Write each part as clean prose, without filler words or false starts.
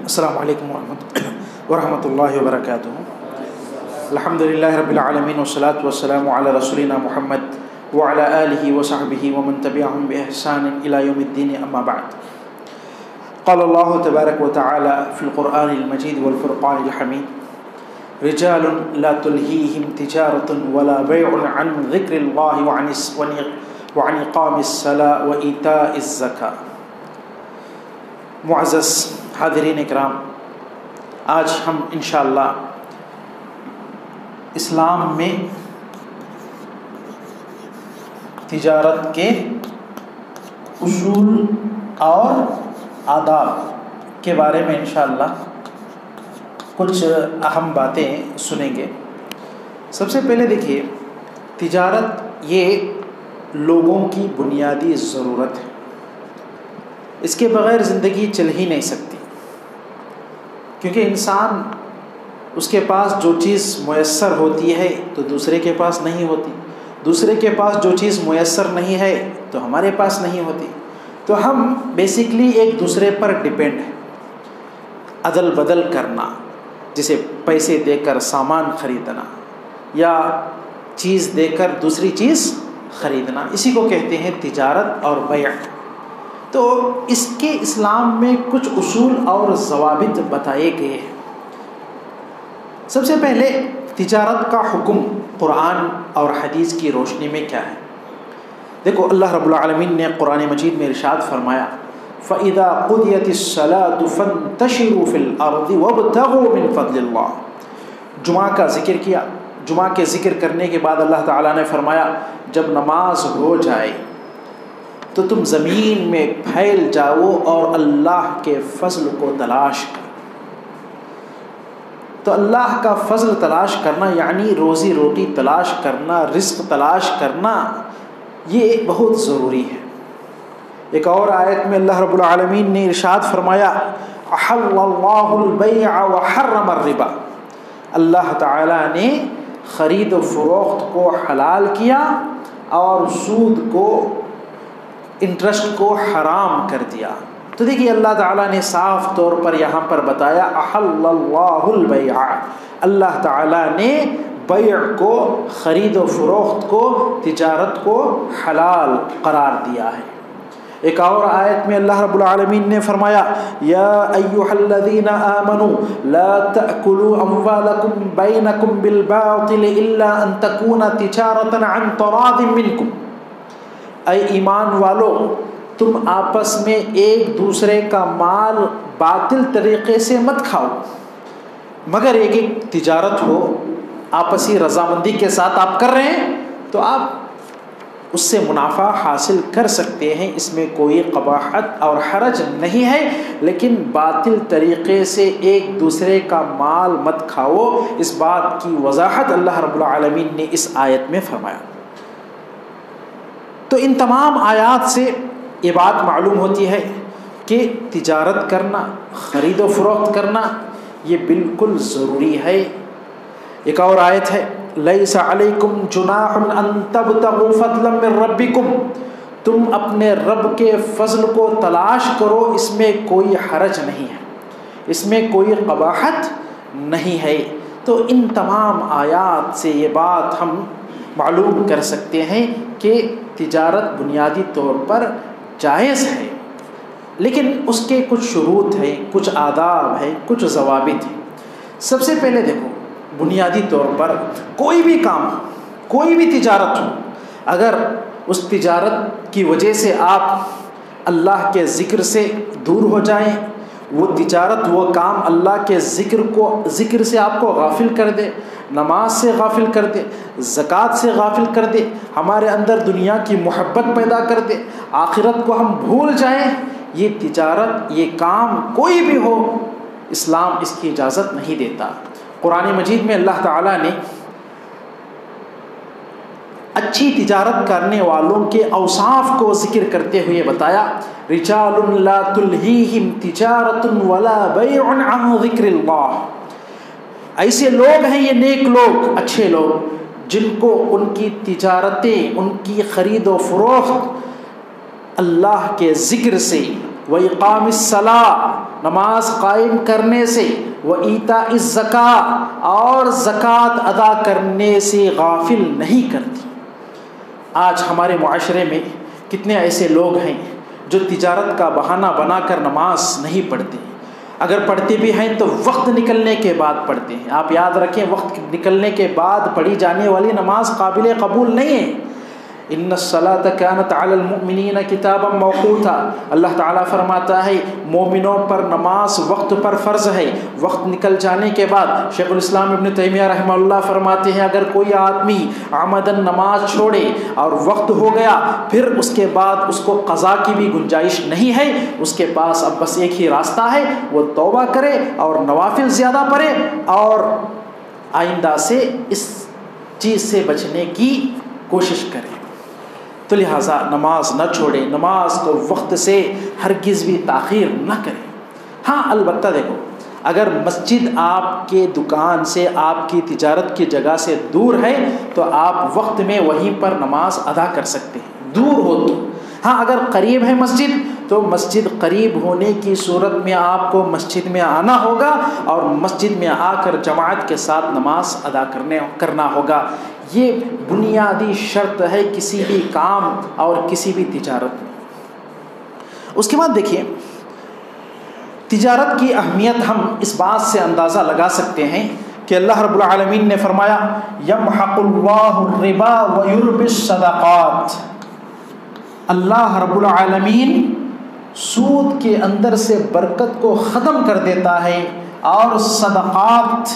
السلام علیکم ورحمۃ اللہ وبرکاتہ. الحمدللہ رب العالمین والصلاة والسلام علی رسولنا محمد وعلی آلہ وصحبہ ومن تبعہم بإحسان الی یوم الدین، اما بعد. قال اللہ تبارک وتعالی فی القرآن المجید والفرقان الحمید: رجال لا تلہیہم تجارۃ ولا بیع عن ذکر اللہ وعن اقام الصلاۃ وایتاء الزکاۃ. معزز حاضرین اکرام، آج ہم انشاءاللہ اسلام میں تجارت کے اصول اور آداب کے بارے میں انشاءاللہ کچھ اہم باتیں سنیں گے. سب سے پہلے دیکھیے، تجارت یہ لوگوں کی بنیادی ضرورت ہے. اس کے بغیر زندگی چل ہی نہیں سکتی، کیونکہ انسان اس کے پاس جو چیز میسر ہوتی ہے تو دوسرے کے پاس نہیں ہوتی، دوسرے کے پاس جو چیز میسر نہیں ہے تو ہمارے پاس نہیں ہوتی. تو ہم بیسیکلی ایک دوسرے پر ڈپینڈ ہیں. عدل بدل کرنا، جسے پیسے دے کر سامان خریدنا یا چیز دے کر دوسری چیز خریدنا، اسی کو کہتے ہیں تجارت اور بیع. تو اس کے اسلام میں کچھ اصول اور ضوابط بتائے گئے ہیں. سب سے پہلے تجارت کا حکم قرآن اور حدیث کی روشنی میں کیا ہے؟ دیکھو، اللہ رب العالمین نے قرآن مجید میں ارشاد فرمایا: فَإِذَا قُضِيَتِ الصَّلَاةُ فَانتَشِرُوا فِي الْأَرْضِ وَابْتَغُوا مِنْ فَضْلِ اللَّهِ. جمعہ کا ذکر کیا. جمعہ کے ذکر کرنے کے بعد اللہ تعالیٰ نے فرمایا جب نماز ہو جائے تو تم زمین میں پھیل جاؤ اور اللہ کے فضل کو تلاش کرو. تو اللہ کا فضل تلاش کرنا یعنی روزی روٹی تلاش کرنا، رزق تلاش کرنا، یہ بہت ضروری ہے. ایک اور آیت میں اللہ رب العالمین نے ارشاد فرمایا: احل اللہ البیع وحرم الربا. اللہ تعالیٰ نے خرید و فروخت کو حلال کیا اور سود کو، انٹرسٹ کو حرام کر دیا. تو دیکھیے، اللہ تعالیٰ نے صاف طور پر یہاں پر بتایا احل اللہ البیع. اللہ تعالیٰ نے بیع کو، خرید و فروخت کو، تجارت کو حلال قرار دیا ہے. ایک اور آیت میں اللہ رب العالمین نے فرمایا: یا ایھا الذین آمنوا لا تأکلوا اموالکم بینکم بالباطل الا ان تکون تجارۃ عن تراض منکم. اے ایمان والو، تم آپس میں ایک دوسرے کا مال باطل طریقے سے مت کھاؤ، مگر ایک تجارت ہو، آپسی رضامندی کے ساتھ آپ کر رہے ہیں تو آپ اس سے منافع حاصل کر سکتے ہیں. اس میں کوئی قباحت اور حرج نہیں ہے، لیکن باطل طریقے سے ایک دوسرے کا مال مت کھاؤ. اس بات کی وضاحت اللہ رب العالمین نے اس آیت میں فرمایا. تو ان تمام آیات سے یہ بات معلوم ہوتی ہے کہ تجارت کرنا، خرید و فروخت کرنا یہ بالکل ضروری ہے. ایک اور آیت ہے: لیس علیکم جناح ان تبتغوا فضلا من ربکم. تم اپنے رب کے فضل کو تلاش کرو، اس میں کوئی حرج نہیں ہے، اس میں کوئی قباحت نہیں ہے. تو ان تمام آیات سے یہ بات ہم معلوم کر سکتے ہیں کہ تجارت بنیادی طور پر جائز ہے، لیکن اس کے کچھ شروط ہیں، کچھ آداب ہیں، کچھ ضوابط ہیں. سب سے پہلے دیکھو، بنیادی طور پر کوئی بھی کام، کوئی بھی تجارت ہو، اگر اس تجارت کی وجہ سے آپ اللہ کے ذکر سے دور ہو جائیں، وہ تجارت، وہ کام اللہ کے ذکر سے آپ کو غافل کر دے، نماز سے غافل کر دے، زکوٰۃ سے غافل کر دے، ہمارے اندر دنیا کی محبت پیدا کر دے، آخرت کو ہم بھول جائیں، یہ تجارت، یہ کام کوئی بھی ہو، اسلام اس کی اجازت نہیں دیتا. قرآن مجید میں اللہ تعالیٰ نے اچھی تجارت کرنے والوں کے اوصاف کو ذکر کرتے ہوئے بتایا: رجال لا تلہیہم تجارۃ ولا بیع عن ذکر اللہ. ایسے لوگ ہیں، یہ نیک لوگ، اچھے لوگ، جن کو ان کی تجارتیں، ان کی خرید و فروخت اللہ کے ذکر سے، وإقام الصلاة نماز قائم کرنے سے، وإیتاء الزکاۃ اور زکوٰۃ ادا کرنے سے غافل نہیں کرتی۔ آج ہمارے معاشرے میں کتنے ایسے لوگ ہیں جو تجارت کا بہانہ بنا کر نماز نہیں پڑھتے، اگر پڑھتے بھی ہیں تو وقت نکلنے کے بعد پڑھتے ہیں۔ آپ یاد رکھیں، وقت نکلنے کے بعد پڑھی جانے والی نماز قابل قبول نہیں ہے۔ ان الصلاۃ کانت علی المؤمنین کتابا موقوتا، اللہ تعالیٰ فرماتا ہے مومنوں پر نماز وقت پر فرض ہے، وقت نکل جانے کے بعد۔ شیخ الاسلام ابن تیمیہ رحمہ اللہ فرماتے ہیں اگر کوئی آدمی عمدن نماز چھوڑے اور وقت ہو گیا، پھر اس کے بعد اس کو قضا کی بھی گنجائش نہیں ہے، اس کے پاس اب بس ایک ہی راستہ ہے، وہ توبہ کرے اور نوافل زیادہ پڑھے اور آئندہ سے اس چیز سے بچنے کی کوشش کرے۔ تو لہٰذا نماز نہ چھوڑے، نماز کو وقت سے ہرگز بھی تاخیر نہ کرے۔ ہاں البتہ دیکھو، اگر مسجد آپ کے دکان سے، آپ کی تجارت کی جگہ سے دور ہے تو آپ وقت میں وہیں پر نماز ادا کر سکتے ہیں، دور ہو تو۔ ہاں اگر قریب ہے مسجد تو مسجد قریب ہونے کی صورت میں آپ کو مسجد میں آنا ہوگا اور مسجد میں آ کر جماعت کے ساتھ نماز ادا کرنا ہوگا۔ یہ بنیادی شرط ہے کسی بھی کام اور کسی بھی تجارت میں۔ اس کے بعد دیکھیے، تجارت کی اہمیت ہم اس بات سے اندازہ لگا سکتے ہیں کہ اللہ رب العالمین نے فرمایا یمحق اللہ الربا ویربی الصدقات، اللہ رب العالمین سود کے اندر سے برکت کو ختم کر دیتا ہے اور صدقات،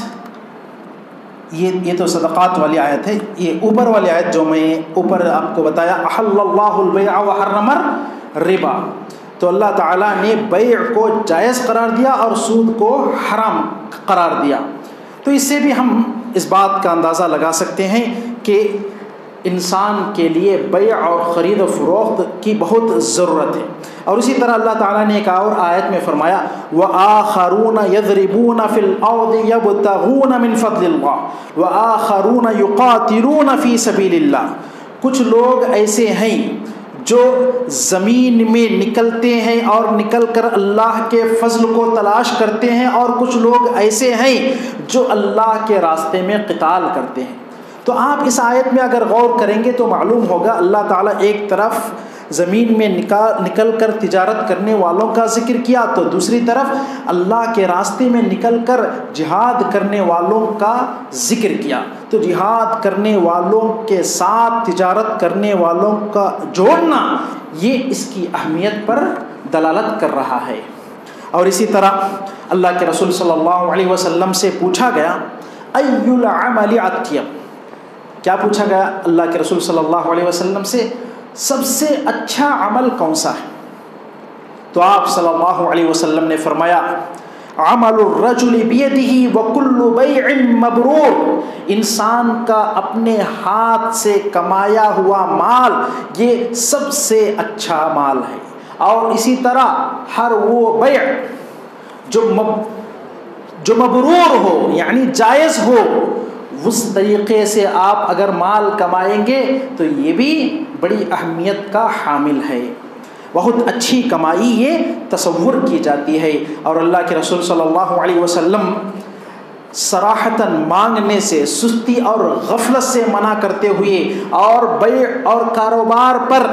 یہ تو صدقات والی آیت ہے۔ یہ اوپر والی آیت جو میں اوپر آپ کو بتایا، احل اللہ البیع وحرم الربا، تو اللہ تعالیٰ نے بیع کو جائز قرار دیا اور سود کو حرام قرار دیا۔ تو اس سے بھی ہم اس بات کا اندازہ لگا سکتے ہیں کہ انسان کے لیے بیع اور خرید و فروخت کی بہت ضرورت ہے۔ اور اسی طرح اللہ تعالیٰ نے ایک اور آیت میں فرمایا وَآخَرُونَ يَضْرِبُونَ فِي الْأَرْضِ يَبْتَغُونَ مِنْ فَضْلِ اللَّهِ وَآخَرُونَ يُقَاتِلُونَ فِي سَبِيلِ اللَّهِ، کچھ لوگ ایسے ہیں جو زمین میں نکلتے ہیں اور نکل کر اللہ کے فضل کو تلاش کرتے ہیں، اور کچھ لوگ ایسے ہیں جو اللہ کے راستے میں قتال کرتے ہیں۔ تو آپ اس آیت میں اگر غور کریں گے تو معلوم ہوگا اللہ تعالیٰ ایک طرف زمین میں نکل کر تجارت کرنے والوں کا ذکر کیا، تو دوسری طرف اللہ کے راستے میں نکل کر جہاد کرنے والوں کا ذکر کیا۔ تو جہاد کرنے والوں کے ساتھ تجارت کرنے والوں کا جوڑنا، یہ اس کی اہمیت پر دلالت کر رہا ہے۔ اور اسی طرح اللہ کے رسول صلی اللہ علیہ وسلم سے پوچھا گیا ای العمل اطیب، کیا پوچھا گیا اللہ کے رسول صلی اللہ علیہ وسلم سے؟ سب سے اچھا عمل کون سا ہے؟ تو آپ صلی اللہ علیہ وسلم نے فرمایا عمل الرجل بیدہ وکل بیع مبرور، انسان کا اپنے ہاتھ سے کمایا ہوا مال یہ سب سے اچھا مال ہے۔ اور اسی طرح ہر وہ بیع جو مبرور ہو یعنی جائز ہو، اس طریقے سے آپ اگر مال کمائیں گے تو یہ بھی بڑی اہمیت کا حامل ہے۔ بہت اچھی کمائی یہ تصور کی جاتی ہے، اور اللہ کے رسول صلی اللہ علیہ وسلم صراحتاً مانگنے سے، سستی اور غفلت سے منع کرتے ہوئے اور بیع اور کاروبار پر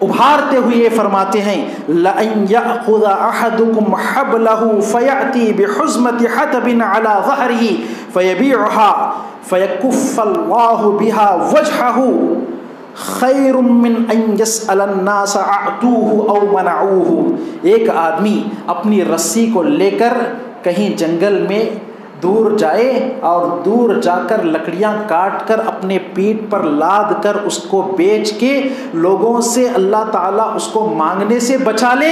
ابھارتے ہوئے فرماتے ہیں لَأَن يَأْخُذَ أَحَدُكُمْ حَبْلَهُ فَيَأْتِي بِحُزْمَةِ حَطَبٍ عَلَى ظَهْرِهِ فَيَبِيعُهَا فَيَكُفَّ اللَّهُ بِهَا وَجْهَهُ خَيْرٌ مِّنْ أَن يَسْأَلَ النَّاسَ أَعْطُوهُ أَوْ مَنَعُوهُ۔ ایک آدمی اپنی رسی کو لے کر کہیں جنگل میں دور جائے اور دور جا کر لکڑیاں کاٹ کر اپنے پیٹھ پر لاد کر اس کو بیچ کے لوگوں سے اللہ تعالیٰ اس کو مانگنے سے بچا لے،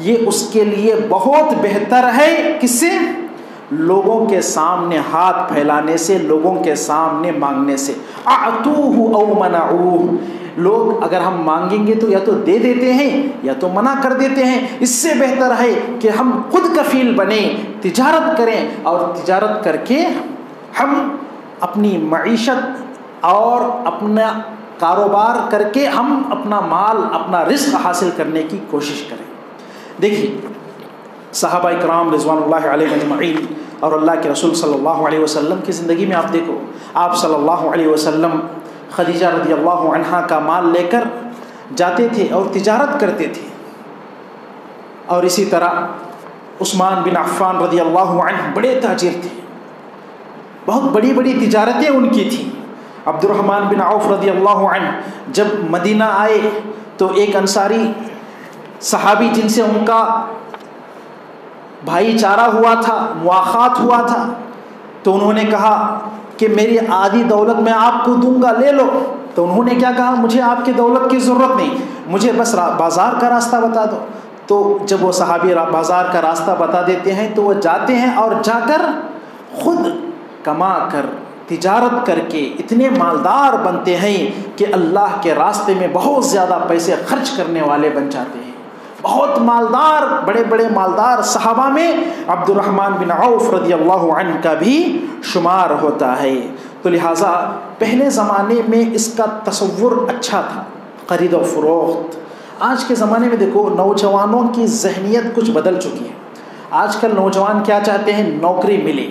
یہ اس کے لیے بہت بہتر ہے۔ کس سے؟ لوگوں کے سامنے ہاتھ پھیلانے سے، لوگوں کے سامنے مانگنے سے۔ اعطوہ او منعوہ، لوگ اگر ہم مانگیں گے تو یا تو دے دیتے ہیں یا تو منع کر دیتے ہیں، اس سے بہتر ہے کہ ہم خود کفیل بنیں، تجارت کریں، اور تجارت کر کے ہم اپنی معیشت اور اپنا کاروبار کر کے ہم اپنا مال، اپنا رزق حاصل کرنے کی کوشش کریں۔ دیکھیے صحابہ کرام رضوان اللہ علیہ اجمعین اور اللہ کے رسول صلی اللہ علیہ وسلم کی زندگی میں آپ دیکھو، آپ صلی اللہ علیہ وسلم خدیجہ رضی اللہ عنہا کا مال لے کر جاتے تھے اور تجارت کرتے تھے، اور اسی طرح عثمان بن عفان رضی اللہ عنہ بڑے تاجر تھے، بہت بڑی بڑی تجارتیں ان کی تھیں۔ عبد الرحمن بن عوف رضی اللہ عنہ جب مدینہ آئے تو ایک انصاری صحابی جن سے ان کا بھائی چارہ ہوا تھا، مواخات ہوا تھا، تو انہوں نے کہا کہ میری آدھی دولت میں آپ کو دوں گا، لے لو۔ تو انہوں نے کیا کہا، مجھے آپ کی دولت کی ضرورت نہیں، مجھے بس بازار کا راستہ بتا دو۔ تو جب وہ صحابی بازار کا راستہ بتا دیتے ہیں تو وہ جاتے ہیں اور جا کر خود کما کر تجارت کر کے اتنے مالدار بنتے ہیں کہ اللہ کے راستے میں بہت زیادہ پیسے خرچ کرنے والے بن جاتے ہیں۔ بہت مالدار، بڑے بڑے مالدار صحابہ میں عبد الرحمن بن عوف رضی اللہ عنہ کا بھی شمار ہوتا ہے۔ تو لہٰذا پہلے زمانے میں اس کا تصور اچھا تھا، خرید و فروخت۔ آج کے زمانے میں دیکھو نوجوانوں کی ذہنیت کچھ بدل چکی ہے۔ آج کل نوجوان کیا چاہتے ہیں، نوکری ملے،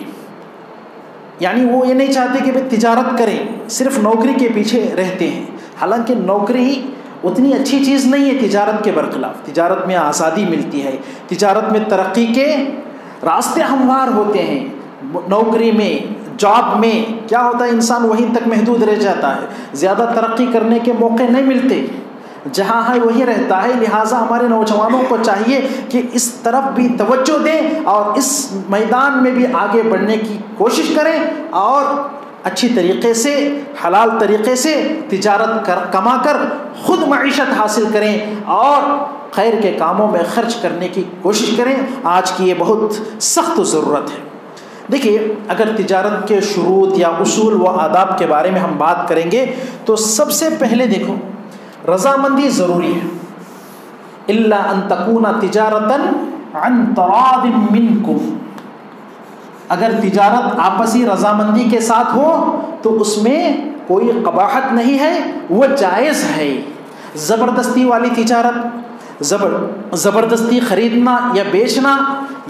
یعنی وہ یہ نہیں چاہتے کہ بھئی تجارت کریں، صرف نوکری کے پیچھے رہتے ہیں۔ حالانکہ نوکری اتنی اچھی چیز نہیں ہے تجارت کے برخلاف۔ تجارت میں آزادی ملتی ہے، تجارت میں ترقی کے راستے ہموار ہوتے ہیں۔ نوکری میں، جاب میں کیا ہوتا ہے، انسان وہیں تک محدود رہ جاتا ہے، زیادہ ترقی کرنے کے موقع نہیں ملتے، جہاں ہے وہی رہتا ہے۔ لہٰذا ہمارے نوجوانوں کو چاہیے کہ اس طرف بھی توجہ دیں اور اس میدان میں بھی آگے بڑھنے کی کوشش کریں، اور اچھی طریقے سے، حلال طریقے سے تجارت کما کر خود معیشت حاصل کریں اور خیر کے کاموں میں خرچ کرنے کی کوشش کریں۔ آج کی یہ بہت سخت ضرورت ہے۔ دیکھیے اگر تجارت کے شروط یا اصول و آداب کے بارے میں ہم بات کریں گے تو سب سے پہلے دیکھو رضامندی ضروری ہے۔ الا ان تکون تجارتا عن تراض منکم، اگر تجارت آپسی رضامندی کے ساتھ ہو تو اس میں کوئی قباحت نہیں ہے، وہ جائز ہے۔ زبردستی والی تجارت، زبردستی خریدنا یا بیچنا،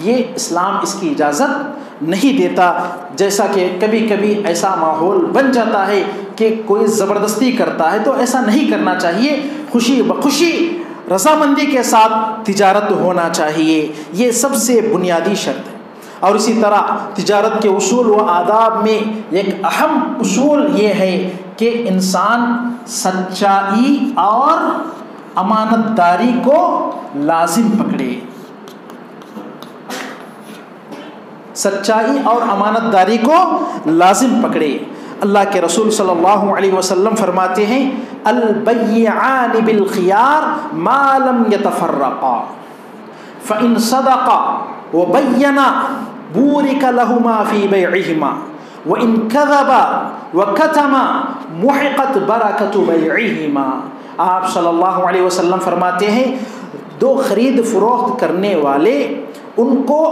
یہ اسلام اس کی اجازت نہیں دیتا۔ جیسا کہ کبھی کبھی ایسا ماحول بن جاتا ہے کہ کوئی زبردستی کرتا ہے، تو ایسا نہیں کرنا چاہیے، خوشی بخوشی رضامندی کے ساتھ تجارت ہونا چاہیے، یہ سب سے بنیادی شرط ہے۔ اور اسی طرح تجارت کے اصول و آداب میں ایک اہم اصول یہ ہے کہ انسان سچائی اور امانت داری کو لازم پکڑے، سچائی اور امانت داری کو لازم پکڑے۔ اللہ کے رسول صلی اللہ علیہ وسلم فرماتے ہیں البیعان بالخیار ما لم یتفرقا فإن صدقا وبینا بورک لہما فی بیعہما وإن کذبا وکتما محقت برکت بیعہما۔ آپ صلی اللہ علیہ وسلم فرماتے ہیں دو خرید فروخت کرنے والے، ان کو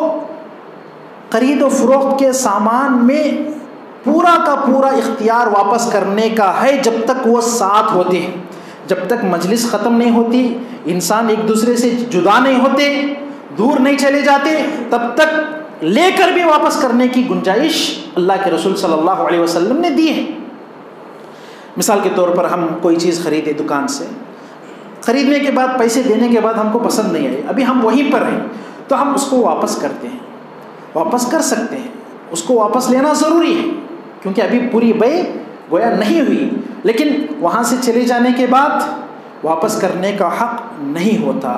خرید و فروخت کے سامان میں پورا کا پورا اختیار واپس کرنے کا ہے جب تک وہ ساتھ ہوتے ہیں، جب تک مجلس ختم نہیں ہوتی، انسان ایک دوسرے سے جدا نہیں ہوتے، دور نہیں چلے جاتے، تب تک لے کر بھی واپس کرنے کی گنجائش اللہ کے رسول صلی اللہ علیہ وسلم نے دی ہے۔ مثال کے طور پر ہم کوئی چیز خریدے دکان سے، خریدنے کے بعد پیسے دینے کے بعد ہم کو پسند نہیں آئی، ابھی ہم وہیں پر ہیں، تو ہم اس کو واپس کرتے ہیں، واپس کر سکتے ہیں، اس کو واپس لینا ضروری ہے کیونکہ ابھی پوری بے گویا نہیں ہوئی، لیکن وہاں سے چلے جانے کے بعد واپس کرنے کا حق نہیں ہوتا۔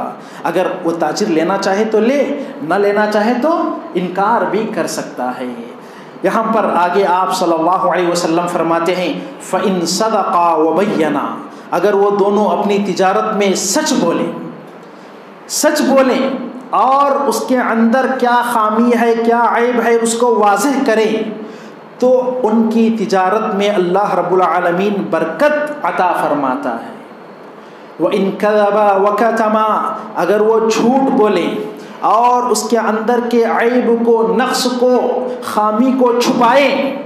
اگر وہ تاجر لینا چاہے تو لے، نہ لینا چاہے تو انکار بھی کر سکتا ہے۔ یہاں پر آگے آپ صلی اللہ علیہ وسلم فرماتے ہیں فَإِن صَدَقَا وَبَيَّنَا، اگر وہ دونوں اپنی تجارت میں سچ بولیں اور اس کے اندر کیا خامی ہے، کیا عیب ہے، اس کو واضح کریں، تو ان کی تجارت میں اللہ رب العالمین برکت عطا فرماتا ہے۔ وَإِن كَذَبَا وَكَتَمَا، اگر وہ جھوٹ بولیں اور اس کے اندر کے عیب کو، نقص کو، خامی کو چھپائیں،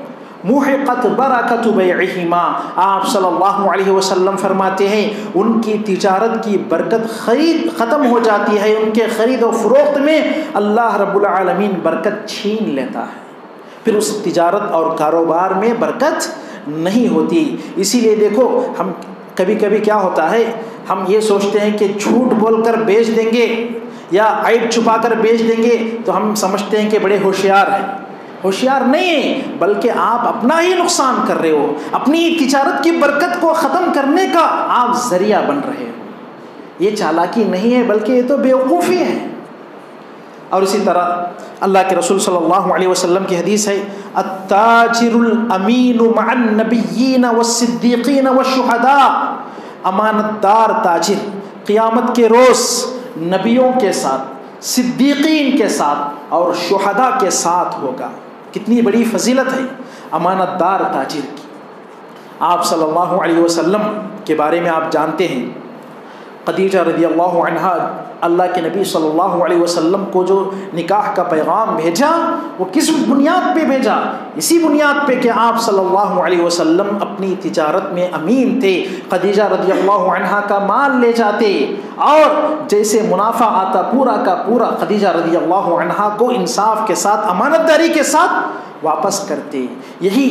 محقت برکت بیعہما، آپ صلی اللہ علیہ وسلم فرماتے ہیں ان کی تجارت کی برکت ختم ہو جاتی ہے، ان کے خرید و فروخت میں اللہ رب العالمین برکت چھین لیتا ہے، پھر اس تجارت اور کاروبار میں برکت نہیں ہوتی۔ اسی لیے دیکھو ہم کبھی کبھی کیا ہوتا ہے، ہم یہ سوچتے ہیں کہ جھوٹ بول کر بیچ دیں گے یا عیب چھپا کر بیچ دیں گے تو ہم سمجھتے ہیں کہ بڑے ہوشیار ہیں۔ ہوشیار نہیں ہیں، بلکہ آپ اپنا ہی نقصان کر رہے ہو، اپنی تجارت کی برکت کو ختم کرنے کا آپ ذریعہ بن رہے ہو۔ یہ چالاکی نہیں ہے بلکہ یہ تو بیوقوفی ہے۔ اور اسی طرح اللہ کے رسول صلی اللہ علیہ وسلم کی حدیث ہے، التاجر الامین مع النبیین والصدیقین والشہداء، امانت دار تاجر قیامت کے روز نبیوں کے ساتھ، صدیقین کے ساتھ اور شہداء کے ساتھ ہوگا۔ کتنی بڑی فضیلت ہے امانت دار تاجر کی۔ آپ صلی اللہ علیہ وسلم کے بارے میں آپ جانتے ہیں، خدیجہ رضی اللہ عنہا اللہ کے نبی صلی اللہ علیہ وسلم کو جو نکاح کا پیغام بھیجا وہ کس بنیاد پہ بھیجا؟ اسی بنیاد پہ کہ آپ صلی اللہ علیہ وسلم اپنی تجارت میں امین تھے، خدیجہ رضی اللہ عنہا کا مال لے جاتے اور جیسے منافع آتا پورا کا پورا خدیجہ رضی اللہ عنہا کو انصاف کے ساتھ امانت داری کے ساتھ واپس کرتے۔ یہی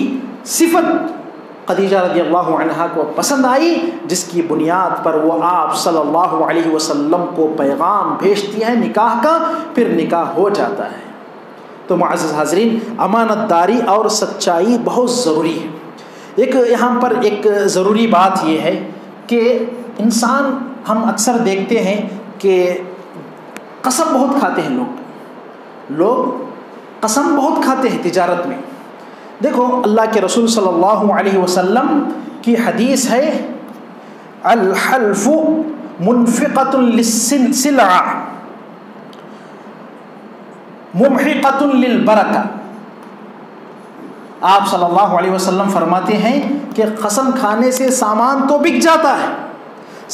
صفت خدیجہ رضی اللہ عنہا کو پسند آئی، جس کی بنیاد پر وہ آپ صلی اللہ علیہ وسلم کو پیغام بھیجتی ہیں نکاح کا، پھر نکاح ہو جاتا ہے۔ تو معزز حاضرین، امانت داری اور سچائی بہت ضروری ہے۔ یہاں پر ایک ضروری بات یہ ہے کہ انسان، ہم اکثر دیکھتے ہیں کہ قسم بہت کھاتے ہیں لوگ قسم بہت کھاتے ہیں تجارت میں۔ دیکھو اللہ کے رسول صلی اللہ علیہ وسلم کی حدیث ہے، الحلف منفقۃ للسلع ممحقۃ للبرکہ۔ آپ صلی اللہ علیہ وسلم فرماتے ہیں کہ قسم کھانے سے سامان تو بک جاتا ہے،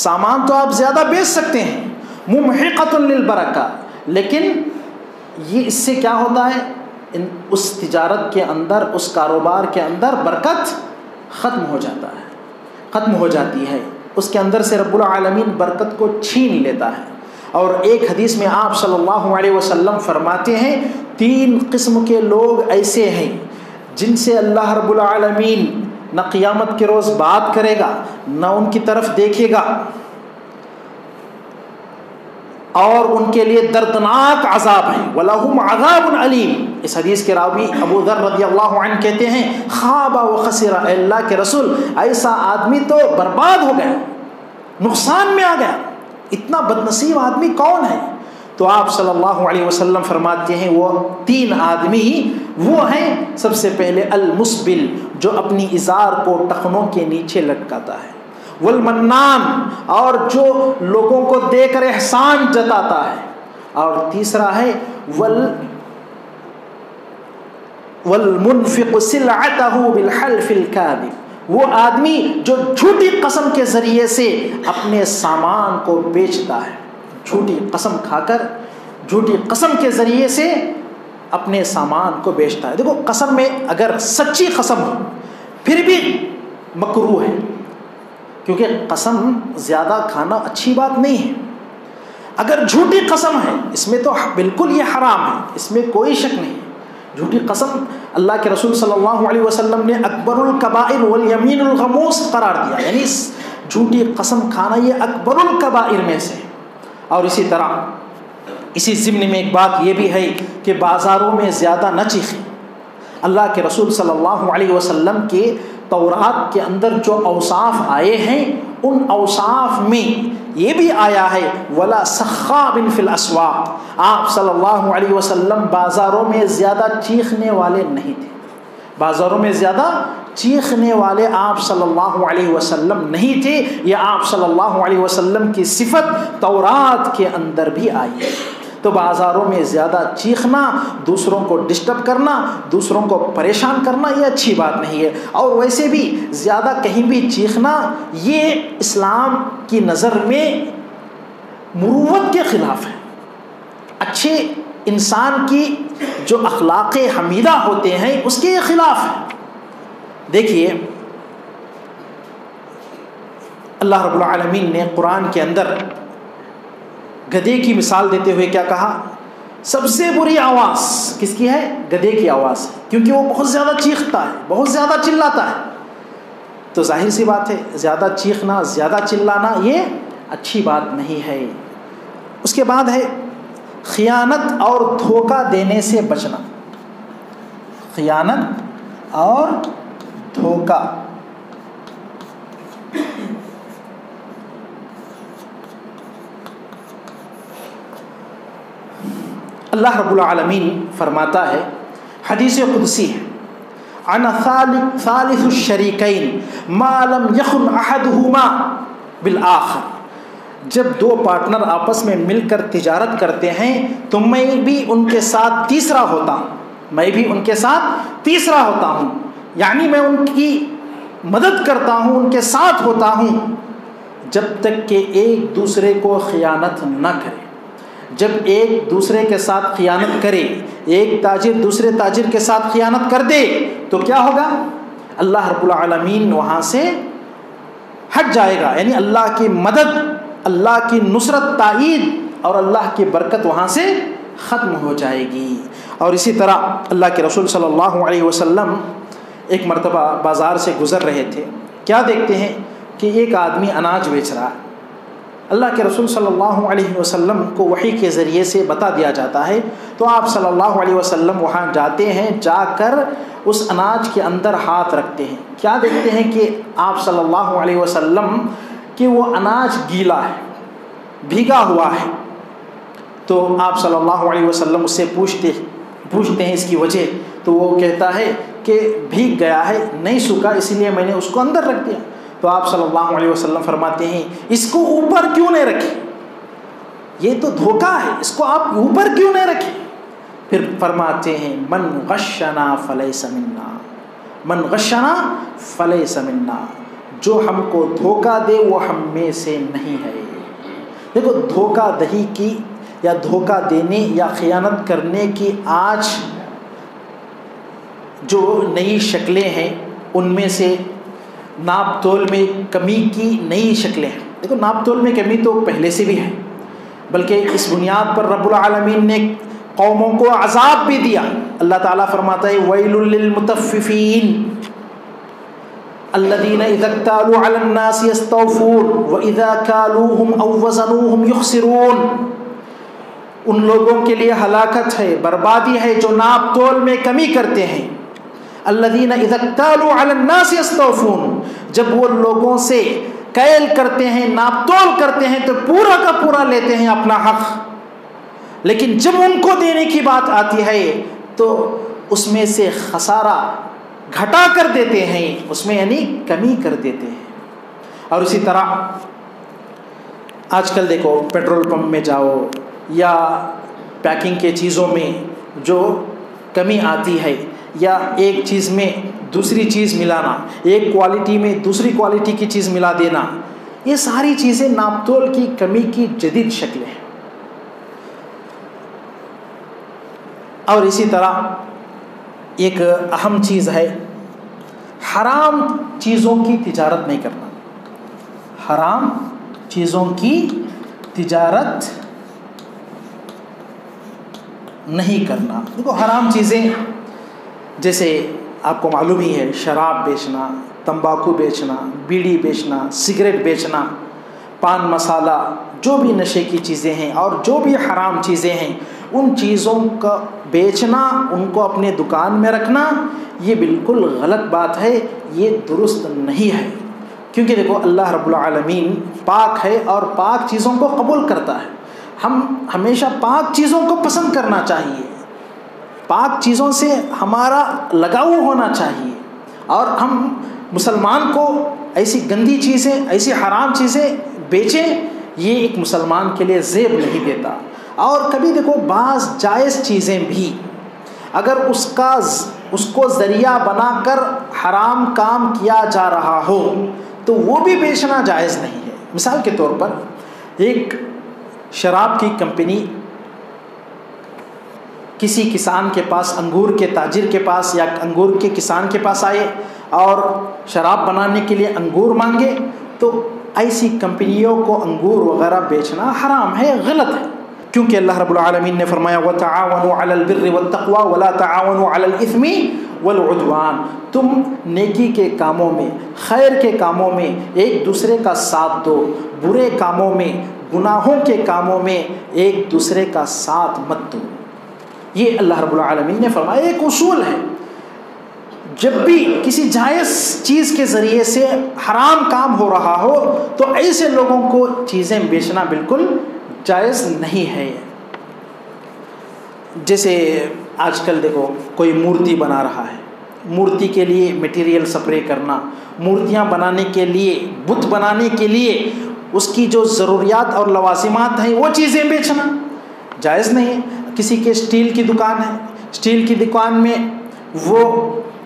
سامان تو آپ زیادہ بیچ سکتے ہیں، ممحقۃ للبرکہ، لیکن یہ اس سے کیا ہوتا ہے، اس تجارت کے اندر، اس کاروبار کے اندر برکت ختم ہو جاتا ہے، ختم ہو جاتی ہے، اس کے اندر سے رب العالمین برکت کو چھین لیتا ہے۔ اور ایک حدیث میں آپ صلی اللہ علیہ وسلم فرماتے ہیں 3 قسم کے لوگ ایسے ہیں جن سے اللہ رب العالمین نہ قیامت کے روز بات کرے گا، نہ ان کی طرف دیکھے گا، اور ان کے لیے دردناک عذاب ہے، وَلَهُمْ عَذَابٌ عَلِيمٌ۔ اس حدیث کے راوی ابو ذر رضی اللہ عنہ کہتے ہیں، خاب و خسر، اے اللہ کے رسول ایسا آدمی تو برباد ہو گیا، نقصان میں آ گیا، اتنا بدنصیب آدمی کون ہے؟ تو آپ صلی اللہ علیہ وسلم فرماتے ہیں وہ 3 آدمی وہ ہیں، سب سے پہلے المسبل، جو اپنی ازار کو ٹخنوں کے نیچے لٹکاتا ہے، والمنان، اور جو لوگوں کو دے کر احسان جتاتا ہے، اور تیسرا ہے والمنفق سلعته بالحلف الكاذب، وہ آدمی جو جھوٹی قسم کے ذریعے سے اپنے سامان کو بیچتا ہے، جھوٹی قسم کھا کر، جھوٹی قسم کے ذریعے سے اپنے سامان کو بیچتا ہے۔ دیکھو قسم میں اگر سچی قسم ہو پھر بھی مکروہ ہے، کیونکہ قسم زیادہ کھانا اچھی بات نہیں ہے۔ اگر جھوٹی قسم ہے اس میں تو بالکل یہ حرام ہے، اس میں کوئی شک نہیں۔ جھوٹی قسم اللہ کے رسول صلی اللہ علیہ وسلم نے اکبر الکبائر والیمین الغموس قرار دیا، یعنی جھوٹی قسم کھانا یہ اکبر الکبائر میں سے۔ اور اسی طرح اسی ضمن میں ایک بات یہ بھی ہے کہ بازاروں میں زیادہ نہ چیخیں۔ اللہ کے رسول صلی اللہ علیہ وسلم کے تورات کے اندر جو اوصاف آئے ہیں ان اوصاف میں یہ بھی آیا ہے ولا سخاب فی الاسواق، آپ صلی اللہ علیہ وسلم بازاروں میں زیادہ چیخنے والے نہیں تھے، بازاروں میں زیادہ چیخنے والے آپ صلی اللہ علیہ وسلم نہیں تھے۔ یہ آپ صلی اللہ علیہ وسلم کی صفت تورات کے اندر بھی آئی ہے۔ تو بازاروں میں زیادہ چیخنا، دوسروں کو ڈسٹرب کرنا، دوسروں کو پریشان کرنا یہ اچھی بات نہیں ہے، اور ویسے بھی زیادہ کہیں بھی چیخنا یہ اسلام کی نظر میں مروت کے خلاف ہے، اچھے انسان کی جو اخلاق حمیدہ ہوتے ہیں اس کے خلاف ہے۔ دیکھیے اللہ رب العالمین نے قرآن کے اندر گدھے کی مثال دیتے ہوئے کیا کہا؟ سب سے بری آواز کس کی ہے؟ گدھے کی آواز، کیونکہ وہ بہت زیادہ چیختا ہے، بہت زیادہ چلاتا ہے۔ تو ظاہر سی بات ہے زیادہ چیخنا، زیادہ چلانا یہ اچھی بات نہیں ہے۔ اس کے بعد ہے خیانت اور دھوکہ دینے سے بچنا۔ خیانت اور دھوکہ، اللہ رب العالمین فرماتا ہے، حدیث قدسی ہے، انا ثالث الشریکین ما لم یخن احدہما بالآخر، جب دو پارٹنر آپس میں مل کر تجارت کرتے ہیں تو میں بھی ان کے ساتھ تیسرا ہوتا ہوں، میں بھی ان کے ساتھ تیسرا ہوتا ہوں، یعنی میں ان کی مدد کرتا ہوں، ان کے ساتھ ہوتا ہوں جب تک کہ ایک دوسرے کو خیانت نہ کرے۔ جب ایک دوسرے کے ساتھ خیانت کرے، ایک تاجر دوسرے تاجر کے ساتھ خیانت کر دے تو کیا ہوگا؟ اللہ رب العالمین وہاں سے ہٹ جائے گا، یعنی اللہ کی مدد، اللہ کی نصرت، تائید اور اللہ کی برکت وہاں سے ختم ہو جائے گی۔ اور اسی طرح اللہ کے رسول صلی اللہ علیہ وسلم ایک مرتبہ بازار سے گزر رہے تھے، کیا دیکھتے ہیں کہ ایک آدمی اناج بیچ رہا ہے۔ اللہ کے رسول صلی اللہ علیہ وسلم کو وحی کے ذریعے سے بتا دیا جاتا ہے، تو آپ صلی اللہ علیہ وسلم وہاں جاتے ہیں، جا کر اس اناج کے اندر ہاتھ رکھتے ہیں۔ کیا دیکھتے ہیں کہ آپ صلی اللہ علیہ وسلم کہ وہ اناج گیلا ہے، بھیگا ہوا ہے۔ تو آپ صلی اللہ علیہ وسلم اس سے پوچھتے ہیں اس کی وجہ، تو وہ کہتا ہے کہ بھیگ گیا ہے، نہیں سوکھا، اس لیے میں نے اس کو اندر رکھ دیا۔ تو آپ صلی اللہ علیہ وسلم فرماتے ہیں اس کو اوپر کیوں نہیں رکھے؟ یہ تو دھوکہ ہے، اس کو آپ اوپر کیوں نہیں رکھے؟ پھر فرماتے ہیں من غشنا فلیس منا، من غشنا فلیس منا، جو ہم کو دھوکہ دے وہ ہم میں سے نہیں ہے۔ دیکھو دھوکہ دہی کی یا دھوکہ دینے یا خیانت کرنے کی آج جو نئی شکلیں ہیں ان میں سے ناپ تول میں کمی کی نئی شکلیں ہیں۔ دیکھو ناپ تول میں کمی تو پہلے سے بھی ہے، بلکہ اس بنیاد پر رب العالمین نے قوموں کو عذاب بھی دیا۔ اللہ تعالیٰ فرماتا ہے ویل للمطففین الذین اذا اکتالوا علی الناس یستوفون واذا کالوہم او وزنوہم یخسرون، ان لوگوں کے لیے ہلاکت ہے، بربادی ہے جو ناپ تول میں کمی کرتے ہیں۔ الذین اذا اکتالوا علی الناس یستوفون، جب وہ لوگوں سے کیل کرتے ہیں، ناپ تول کرتے ہیں تو پورا کا پورا لیتے ہیں اپنا حق، لیکن جب ان کو دینے کی بات آتی ہے تو اس میں سے خسارہ گھٹا کر دیتے ہیں، اس میں یعنی کمی کر دیتے ہیں۔ اور اسی طرح آج کل دیکھو پیٹرول پمپ میں جاؤ یا پیکنگ کے چیزوں میں جو کمی آتی ہے، یا ایک چیز میں دوسری چیز ملانا، ایک کوالٹی میں دوسری کوالٹی کی چیز ملا دینا، یہ ساری چیزیں ناپ تول کی کمی کی جدید شکلیں ہیں۔ اور اسی طرح ایک اہم چیز ہے حرام چیزوں کی تجارت نہیں کرنا، حرام چیزوں کی تجارت نہیں کرنا۔ دیکھو حرام چیزیں جیسے آپ کو معلوم ہی ہے، شراب بیچنا، تمباکو بیچنا، بیڑی بیچنا، سگریٹ بیچنا، پان مسالہ، جو بھی نشے کی چیزیں ہیں اور جو بھی حرام چیزیں ہیں ان چیزوں کا بیچنا، ان کو اپنے دکان میں رکھنا، یہ بالکل غلط بات ہے، یہ درست نہیں ہے۔ کیونکہ دیکھو اللہ رب العالمین پاک ہے اور پاک چیزوں کو قبول کرتا ہے۔ ہم ہمیشہ پاک چیزوں کو پسند کرنا چاہیے، پاک چیزوں سے ہمارا لگاؤ ہونا چاہیے، اور ہم مسلمان کو ایسی گندی چیزیں، ایسی حرام چیزیں بیچیں، یہ ایک مسلمان کے لیے زیب نہیں دیتا۔ اور کبھی دیکھو بعض جائز چیزیں بھی اگر اس کو ذریعہ بنا کر حرام کام کیا جا رہا ہو تو وہ بھی بیچنا جائز نہیں ہے۔ مثال کے طور پر ایک شراب کی کمپنی کسی کسان کے پاس، انگور کے تاجر کے پاس یا انگور کے کسان کے پاس آئے اور شراب بنانے کے لیے انگور مانگے تو ایسی کمپنیوں کو انگور وغیرہ بیچنا حرام ہے، غلط ہے، کیونکہ اللہ رب العالمین نے فرمایا وَتَعَاوَنُوا عَلَى الْبِرِّ وَالتَّقْوَى وَلَا تَعَاوَنُوا عَلَى الْإِثْمِ وَالْعُدْوَانِ، تم نیکی کے کاموں میں، خیر کے کاموں میں ایک دوسرے کا ساتھ دو، برے کاموں میں، گناہوں کے کاموں میں ایک دوسرے کا ساتھ مت دو۔ یہ اللہ رب العالمین نے فرمایا، ایک اصول ہے، جب بھی کسی جائز چیز کے ذریعے سے حرام کام ہو رہا ہو تو ایسے لوگوں کو چیزیں بیچنا بالکل جائز نہیں ہے۔ جیسے آج کل دیکھو کوئی مورتی بنا رہا ہے، مورتی کے لیے میٹیریل سپرے کرنا، مورتیاں بنانے کے لیے، بت بنانے کے لیے اس کی جو ضروریات اور لوازمات ہیں وہ چیزیں بیچنا جائز نہیں ہے۔ کسی کے اسٹیل کی دکان ہے، اسٹیل کی دکان میں وہ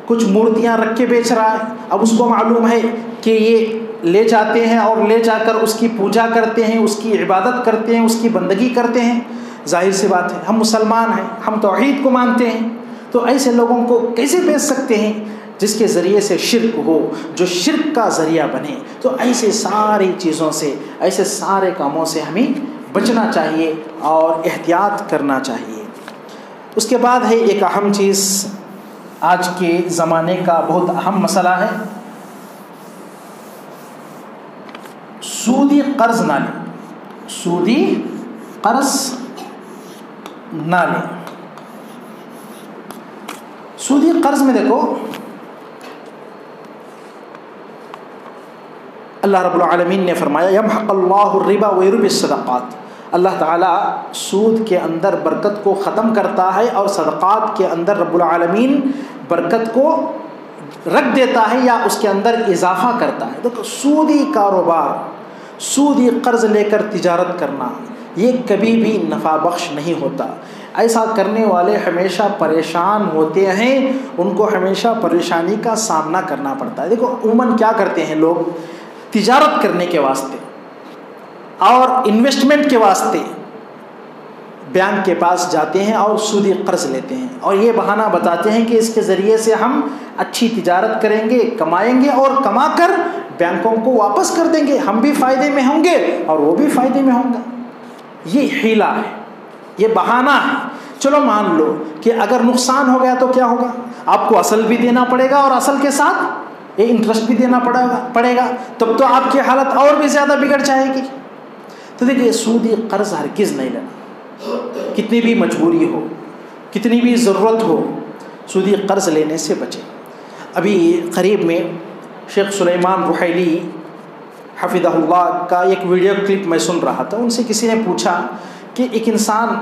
کچھ مورتیاں رکھ کے بیچ رہا ہے، اب اس کو معلوم ہے کہ یہ لے جاتے ہیں اور لے جا کر اس کی پوجا کرتے ہیں، اس کی عبادت کرتے ہیں، اس کی بندگی کرتے ہیں، ظاہر سی بات ہے ہم مسلمان ہیں، ہم توحید کو مانتے ہیں، تو ایسے لوگوں کو کیسے بیچ سکتے ہیں جس کے ذریعے سے شرک ہو، جو شرک کا ذریعہ بنے۔ تو ایسے ساری چیزوں سے، ایسے سارے کاموں سے ہمیں بچنا چاہیے اور احتیاط کرنا چاہیے۔ اس کے بعد ہے ایک اہم چیز، آج کے زمانے کا بہت اہم مسئلہ ہے، سودی قرض نہ لیں، سودی قرض نہ لیں۔ سودی قرض میں دیکھو اللہ رب العالمین نے فرمایا یمحق اللہ الربا ویربی الصدقات، اللہ تعالیٰ سود کے اندر برکت کو ختم کرتا ہے اور صدقات کے اندر رب العالمین برکت کو رکھ دیتا ہے یا اس کے اندر اضافہ کرتا ہے۔ دیکھو سودی کاروبار، سودی قرض لے کر تجارت کرنا یہ کبھی بھی نفع بخش نہیں ہوتا۔ ایسا کرنے والے ہمیشہ پریشان ہوتے ہیں، ان کو ہمیشہ پریشانی کا سامنا کرنا پڑتا ہے۔ دیکھو عموماً کیا کرتے ہیں لوگ، تجارت کرنے کے واسطے اور انویسٹمنٹ کے واسطے بینک کے پاس جاتے ہیں اور سودی قرض لیتے ہیں، اور یہ بہانہ بتاتے ہیں کہ اس کے ذریعے سے ہم اچھی تجارت کریں گے، کمائیں گے اور کما کر بینکوں کو واپس کر دیں گے، ہم بھی فائدے میں ہوں گے اور وہ بھی فائدے میں ہوں گا۔ یہ حیلہ ہے، یہ بہانہ ہے۔ چلو مان لو کہ اگر نقصان ہو گیا تو کیا ہوگا، آپ کو اصل بھی دینا پڑے گا اور اصل کے ساتھ یہ انٹرسٹ بھی دینا پڑے گا، تب تو آپ کی حالت اور بھی زیادہ بگڑ جائے گی۔ تو دیکھیے سودی قرض ہرگز نہیں لینا، کتنی بھی مجبوری ہو، کتنی بھی ضرورت ہو، سودی قرض لینے سے بچیں۔ ابھی قریب میں شیخ سلیمان رحیلی حفظہ اللہ کا ایک ویڈیو کلپ میں سن رہا تھا، ان سے کسی نے پوچھا کہ ایک انسان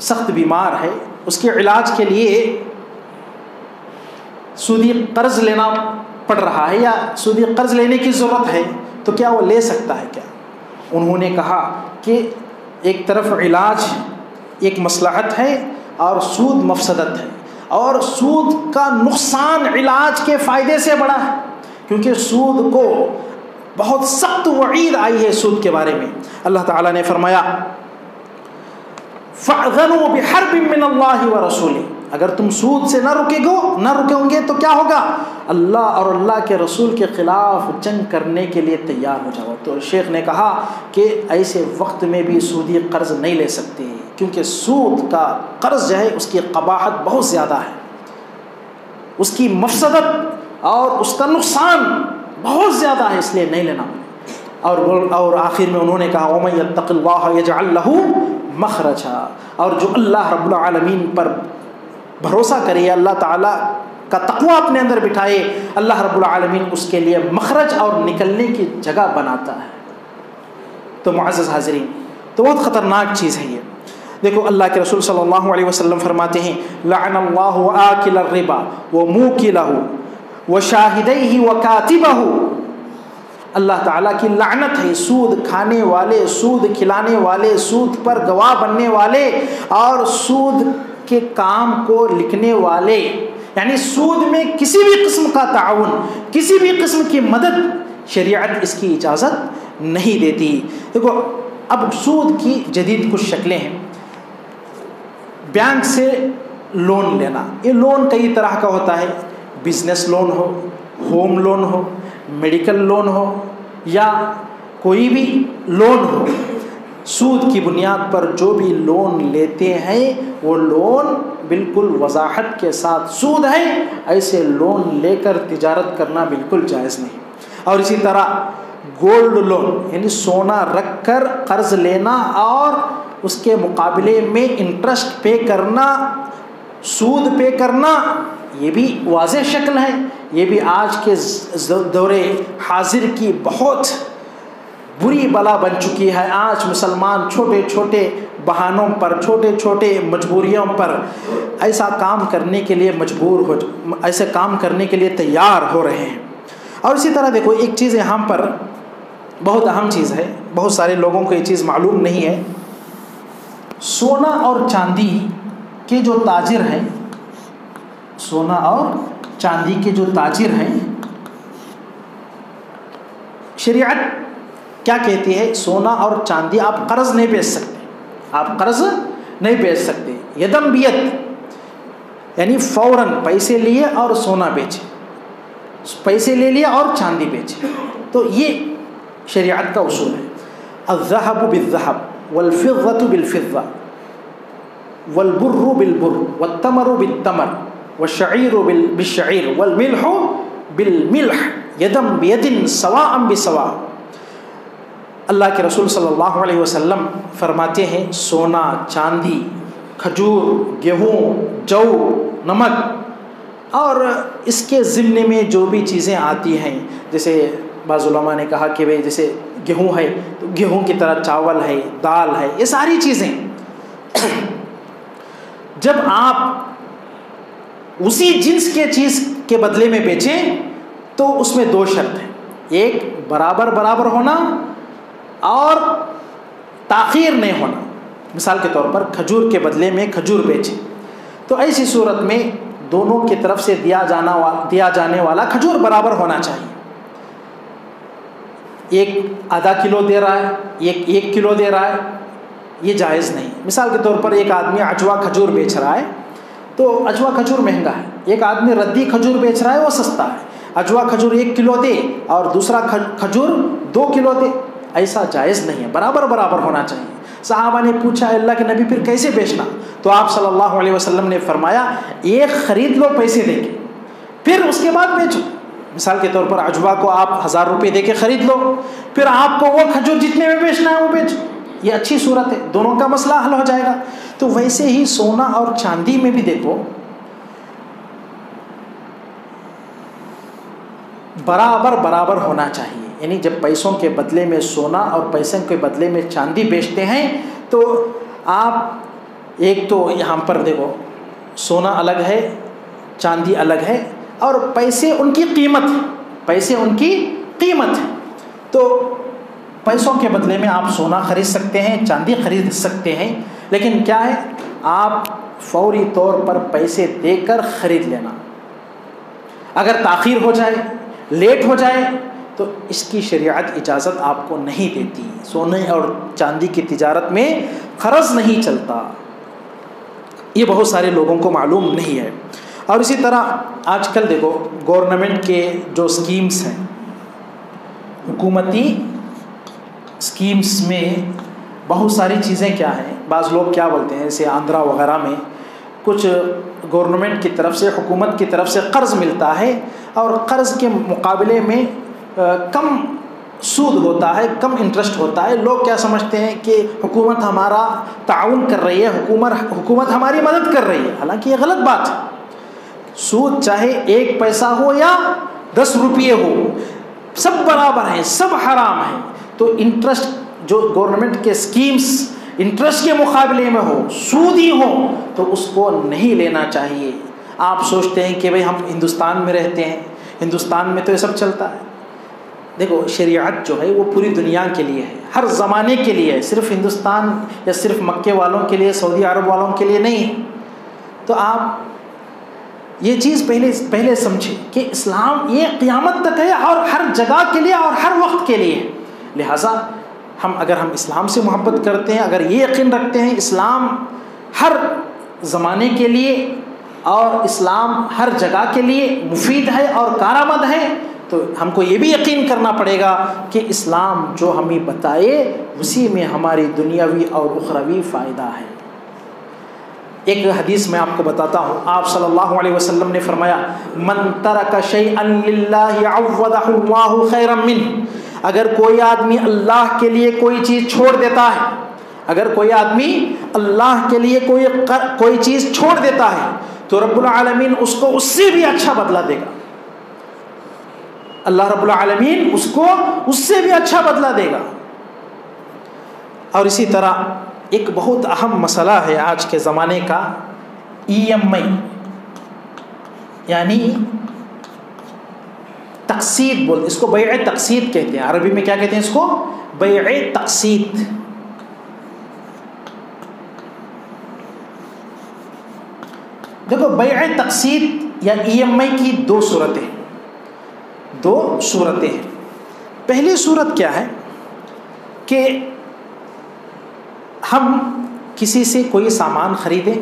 سخت بیمار ہے، اس کے علاج کے لیے سودی قرض لینا پڑ رہا ہے یا سودی قرض لینے کی ضرورت ہے، تو کیا وہ لے سکتا ہے کیا؟ انہوں نے کہا کہ ایک طرف علاج ایک مصلحت ہے اور سود مفسدت ہے، اور سود کا نقصان علاج کے فائدے سے بڑا ہے، کیونکہ سود کو بہت سخت وعید آئی ہے سود کے بارے میں۔ اللہ تعالیٰ نے فرمایا فَأْذَنُوا بِحَرْبٍ مِّنَ اللَّهِ وَرَسُولِهِ، اگر تم سود سے نہ رکو گے تو کیا ہوگا، اللہ اور اللہ کے رسول کے خلاف جنگ کرنے کے لیے تیار ہو جاؤ۔ تو شیخ نے کہا کہ ایسے وقت میں بھی سودی قرض نہیں لے سکتے، کیونکہ سود کا قرض جو ہے اس کی قباحت بہت زیادہ ہے، اس کی مفسدت اور اس کا نقصان بہت زیادہ ہے، اس لیے نہیں لینا۔ اور آخر میں انہوں نے کہا وَمَن يَتَّقِ اللَّهَ يَجْعَل لَهُ مخرجا، اور جو اللہ رب العالمین پر بھروسہ کرے، اللہ تعالیٰ کا تقوی اپنے اندر بٹھائے، اللہ رب العالمین اس کے لیے مخرج اور نکلنے کی جگہ بناتا ہے۔ تو معزز حاضرین، تو بہت خطرناک چیز ہے یہ۔ دیکھو اللہ کے رسول صلی اللہ علیہ وسلم فرماتے ہیں لعن اللہ آکل الربا وموکلہ وشاہدیہ وکاتبہ، اللہ تعالیٰ کی لعنت ہے سود کھانے والے، سود کھلانے والے، سود پر گواہ بننے والے اور سود کے کام کو لکھنے والے، یعنی سود میں کسی بھی قسم کا تعاون، کسی بھی قسم کی مدد شریعت اس کی اجازت نہیں دیتی۔ دیکھو اب سود کی جدید کچھ شکلیں ہیں۔ بینک سے لون لینا، یہ لون کئی طرح کا ہوتا ہے، بزنس لون ہو، ہوم لون ہو، میڈیکل لون ہو یا کوئی بھی لون ہو، سود کی بنیاد پر جو بھی لون لیتے ہیں وہ لون بالکل وضاحت کے ساتھ سود ہے، ایسے لون لے کر تجارت کرنا بالکل جائز نہیں۔ اور اسی طرح گولڈ لون یعنی سونا رکھ کر قرض لینا اور اس کے مقابلے میں انٹرسٹ پے کرنا، سود پے کرنا، یہ بھی واضح شکل ہے، یہ بھی آج کے دور حاضر کی بہت بری بلا بن چکی ہے۔ آج مسلمان چھوٹے چھوٹے بہانوں پر، چھوٹے چھوٹے مجبوریوں پر ایسا کام کرنے کے لیے ایسے کام کرنے کے لیے تیار ہو رہے ہیں۔ اور اسی طرح دیکھو ایک چیز یہاں پر بہت اہم چیز ہے، بہت سارے لوگوں کو یہ چیز معلوم نہیں ہے۔ سونا اور چاندی کے جو تاجر ہیں، سونا اور چاندی کے جو تاجر ہیں، شریعت کیا کہتی ہے؟ سونا اور چاندی آپ قرض نہیں بیچ سکتے، آپ قرض نہیں بیچ سکتے، یدم بیت یعنی فوراً پیسے لیے اور سونا بیچے، پیسے لے لیا اور چاندی بیچے۔ تو یہ شریعت کا اصول ہے۔ الذهب بالذهب والفضة بالفضة والبر بالبر والتمر بالتمر والشعير بالشعير والملح بالملح يدا بيد سواء بسواء۔ اللہ کے رسول صلی اللہ علیہ وسلم فرماتے ہیں سونا، چاندی، کھجور، گیہوں، جو، نمک اور اس کے ضمن میں جو بھی چیزیں آتی ہیں، جیسے بعض علماء نے کہا کہ بھئی جیسے گیہوں ہے تو گیہوں کی طرح چاول ہے، دال ہے، یہ ساری چیزیں جب آپ اسی جنس کے چیز کے بدلے میں بیچیں تو اس میں دو شرط ہیں، ایک برابر ہونا اور تاخیر نہیں ہونا۔ مثال کے طور پر کھجور کے بدلے میں کھجور بیچیں تو ایسی صورت میں دونوں کی طرف سے دیا جانے والا کھجور برابر ہونا چاہیے۔ ایک آدھا کلو دے رہا ہے، ایک کلو دے رہا ہے، یہ جائز نہیں۔ مثال کے طور پر ایک آدمی اجوا کھجور بیچ رہا ہے تو اجوا کھجور مہنگا ہے، ایک آدمی ردی کھجور بیچ رہا ہے وہ سستا ہے، اجوا کھجور 1 کلو دے اور دوسرا کھجور 2 کلو دے، ایسا جائز نہیں ہے، برابر ہونا چاہیے۔ صحابہ نے پوچھا اللہ کے نبی پھر کیسے بیچنا؟ تو آپ صلی اللہ علیہ وسلم نے فرمایا ایک خرید لو پیسے دے کے، پھر اس کے بعد بیچو۔ مثال کے طور پر اجوا کو آپ 1000 روپے دے کے خرید لو، پھر آپ کو وہ کھجور جتنے میں بیچنا ہے وہ بیچو، یہ اچھی صورت ہے، دونوں کا مسئلہ حل ہو جائے گا۔ تو ویسے ہی سونا اور چاندی میں بھی دیکھو برابر ہونا چاہیے، یعنی جب پیسوں کے بدلے میں سونا اور پیسوں کے بدلے میں چاندی بیچتے ہیں تو آپ ایک تو یہاں پر دیکھو سونا الگ ہے، چاندی الگ ہے، اور پیسے ان کی قیمت ہے، تو پیسوں کے بدلے میں آپ سونا خرید سکتے ہیں، چاندی خرید سکتے ہیں، لیکن کیا ہے آپ فوری طور پر پیسے دے کر خرید لینا۔ اگر تاخیر ہو جائے، لیٹ ہو جائے تو اس کی شریعت اجازت آپ کو نہیں دیتی۔ سونے اور چاندی کی تجارت میں قرض نہیں چلتا، یہ بہت سارے لوگوں کو معلوم نہیں ہے۔ اور اسی طرح آج کل دیکھو گورنمنٹ کے جو سکیمز ہیں، حکومتی سکیمز میں بہت ساری چیزیں کیا ہیں، بعض لوگ کیا بولتے ہیں جیسے آندھرا وغیرہ میں کچھ گورنمنٹ کی طرف سے، حکومت کی طرف سے قرض ملتا ہے اور قرض کے مقابلے میں کم سود ہوتا ہے، کم انٹرسٹ ہوتا ہے۔ لوگ کیا سمجھتے ہیں کہ حکومت ہمارا تعاون کر رہی ہے، حکومت ہماری مدد کر رہی ہے، حالانکہ یہ غلط بات ہے۔ سود چاہے 1 پیسہ ہو یا 10 روپیے ہو، سب برابر ہیں، سب حرام ہیں۔ تو انٹرسٹ جو گورنمنٹ کے سکیمز انٹرسٹ کے مقابلے میں ہو، سودی ہو، تو اس کو نہیں لینا چاہیے۔ آپ سوچتے ہیں کہ بھئی ہم ہندوستان میں رہتے ہیں، ہندوستان میں تو یہ سب چلتا ہے۔ دیکھو شریعت جو ہے وہ پوری دنیا کے لیے ہے، ہر زمانے کے لیے ہے، صرف ہندوستان یا صرف مکے والوں کے لیے، سعودی عرب والوں کے لیے نہیں۔ تو آپ یہ چیز پہلے سمجھیں کہ اسلام یہ قیامت تک ہے اور ہر جگہ کے لیے اور ہر وقت کے لیے۔ لہٰذا اگر ہم اسلام سے محبت کرتے ہیں، اگر یہ یقین رکھتے ہیں اسلام ہر زمانے کے لیے اور اسلام ہر جگہ کے لیے مفید ہے اور کارآمد ہے، تو ہم کو یہ بھی یقین کرنا پڑے گا کہ اسلام جو ہمیں بتائے اسی میں ہماری دنیاوی اور اخروی فائدہ ہے۔ ایک حدیث میں آپ کو بتاتا ہوں، آپ صلی اللہ علیہ وسلم نے فرمایا من ترک شیئا للہ عوضہ اللہ خیرا منہ، اگر کوئی آدمی اللہ کے لیے کوئی چیز چھوڑ دیتا ہے، اگر کوئی آدمی اللہ کے لیے کوئی چیز چھوڑ دیتا ہے تو رب العالمین اس کو اس سے بھی اچھا بدلہ دے گا، اللہ رب العالمین اس کو اس سے بھی اچھا بدلہ دے گا۔ اور اسی طرح ایک بہت اہم مسئلہ ہے آج کے زمانے کا، EMI یعنی تقسیط، اس کو بیع تقسیط کہتے ہیں، عربی میں کیا کہتے ہیں اس کو؟ بیع تقسیط۔ دیکھو بیع تقسیط یا EMI کی دو صورتیں ہیں۔ پہلی صورت کیا ہے کہ ہم کسی سے کوئی سامان خریدیں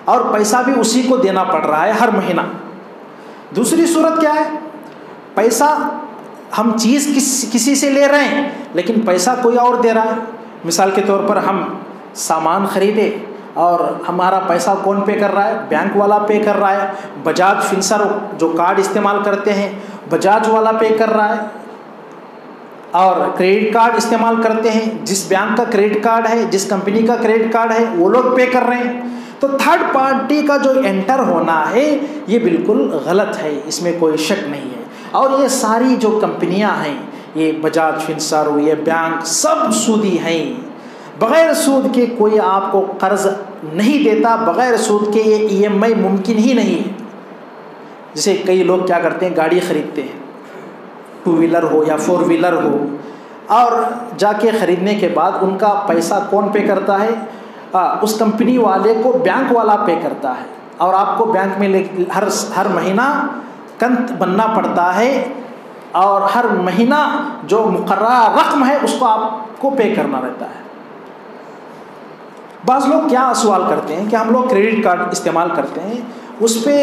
اور پیسہ بھی اسی کو دینا پڑ رہا ہے ہر مہینہ۔ دوسری صورت کیا ہے، پیسہ ہم چیز کسی سے لے رہے ہیں لیکن پیسہ کوئی اور دے رہا ہے۔ مثال کے طور پر ہم سامان خریدے اور ہمارا پیسہ کون پے کر رہا ہے؟ بینک والا پے کر رہا ہے، بجاج فنسر جو کارڈ استعمال کرتے ہیں بجاج والا پے کر رہا ہے، اور کریڈٹ کارڈ استعمال کرتے ہیں، جس بینک کا کریڈٹ کارڈ ہے، جس کمپنی کا کریڈٹ کارڈ ہے وہ لوگ پے کر رہے ہیں۔ تو تھرڈ پارٹی کا جو انٹر ہونا ہے یہ بالکل غلط ہے، اس میں کوئی شک نہیں ہے۔ اور یہ ساری جو کمپنیاں ہیں، یہ بجاج فنسر، یہ بینک، سب سودی ہیں، بغیر سود کے کوئی آپ کو قرض نہیں دیتا، بغیر سود کے یہ EMI ممکن ہی نہیں ہے۔ جیسے کئی لوگ کیا کرتے ہیں، گاڑی خریدتے ہیں، 2 ویلر ہو یا 4 ویلر ہو، اور جا کے خریدنے کے بعد ان کا پیسہ کون پے کرتا ہے؟ اس کمپنی والے کو بینک والا پے کرتا ہے، اور آپ کو بینک میں ہر مہینہ کنت بننا پڑتا ہے، اور ہر مہینہ جو مقررہ رقم ہے اس کو آپ کو پے کرنا رہتا ہے۔ بعض لوگ کیا سوال کرتے ہیں کہ ہم لوگ کریڈٹ کارڈ استعمال کرتے ہیں، اس پہ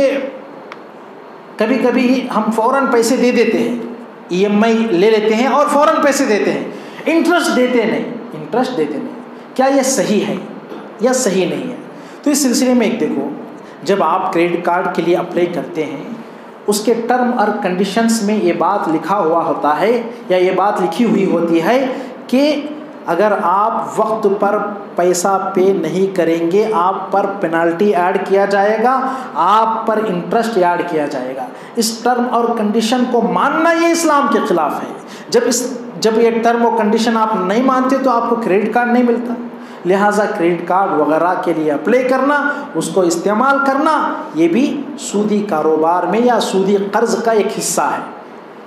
کبھی کبھی ہم فوراً پیسے دے دیتے ہیں، EMI لے لیتے ہیں اور فوراً پیسے دیتے ہیں، انٹرسٹ دیتے نہیں، کیا یہ صحیح ہے یا صحیح نہیں ہے؟ تو اس سلسلے میں ایک دیکھو، جب آپ کریڈٹ کارڈ کے لیے اپلائی کرتے ہیں اس کے ٹرم اور کنڈیشنز میں یہ بات لکھا ہوا ہوتا ہے یا یہ بات لکھی ہوئی ہوتی ہے کہ اگر آپ وقت پر پیسہ پے نہیں کریں گے آپ پر پینالٹی ایڈ کیا جائے گا، آپ پر انٹرسٹ ایڈ کیا جائے گا۔ اس ٹرم اور کنڈیشن کو ماننا یہ اسلام کے خلاف ہے۔ جب یہ ٹرم اور کنڈیشن آپ نہیں مانتے تو آپ کو کریڈٹ کارڈ نہیں ملتا، لہٰذا کریڈٹ کارڈ وغیرہ کے لیے اپلائی کرنا، اس کو استعمال کرنا، یہ بھی سودی کاروبار میں یا سودی قرض کا ایک حصہ ہے۔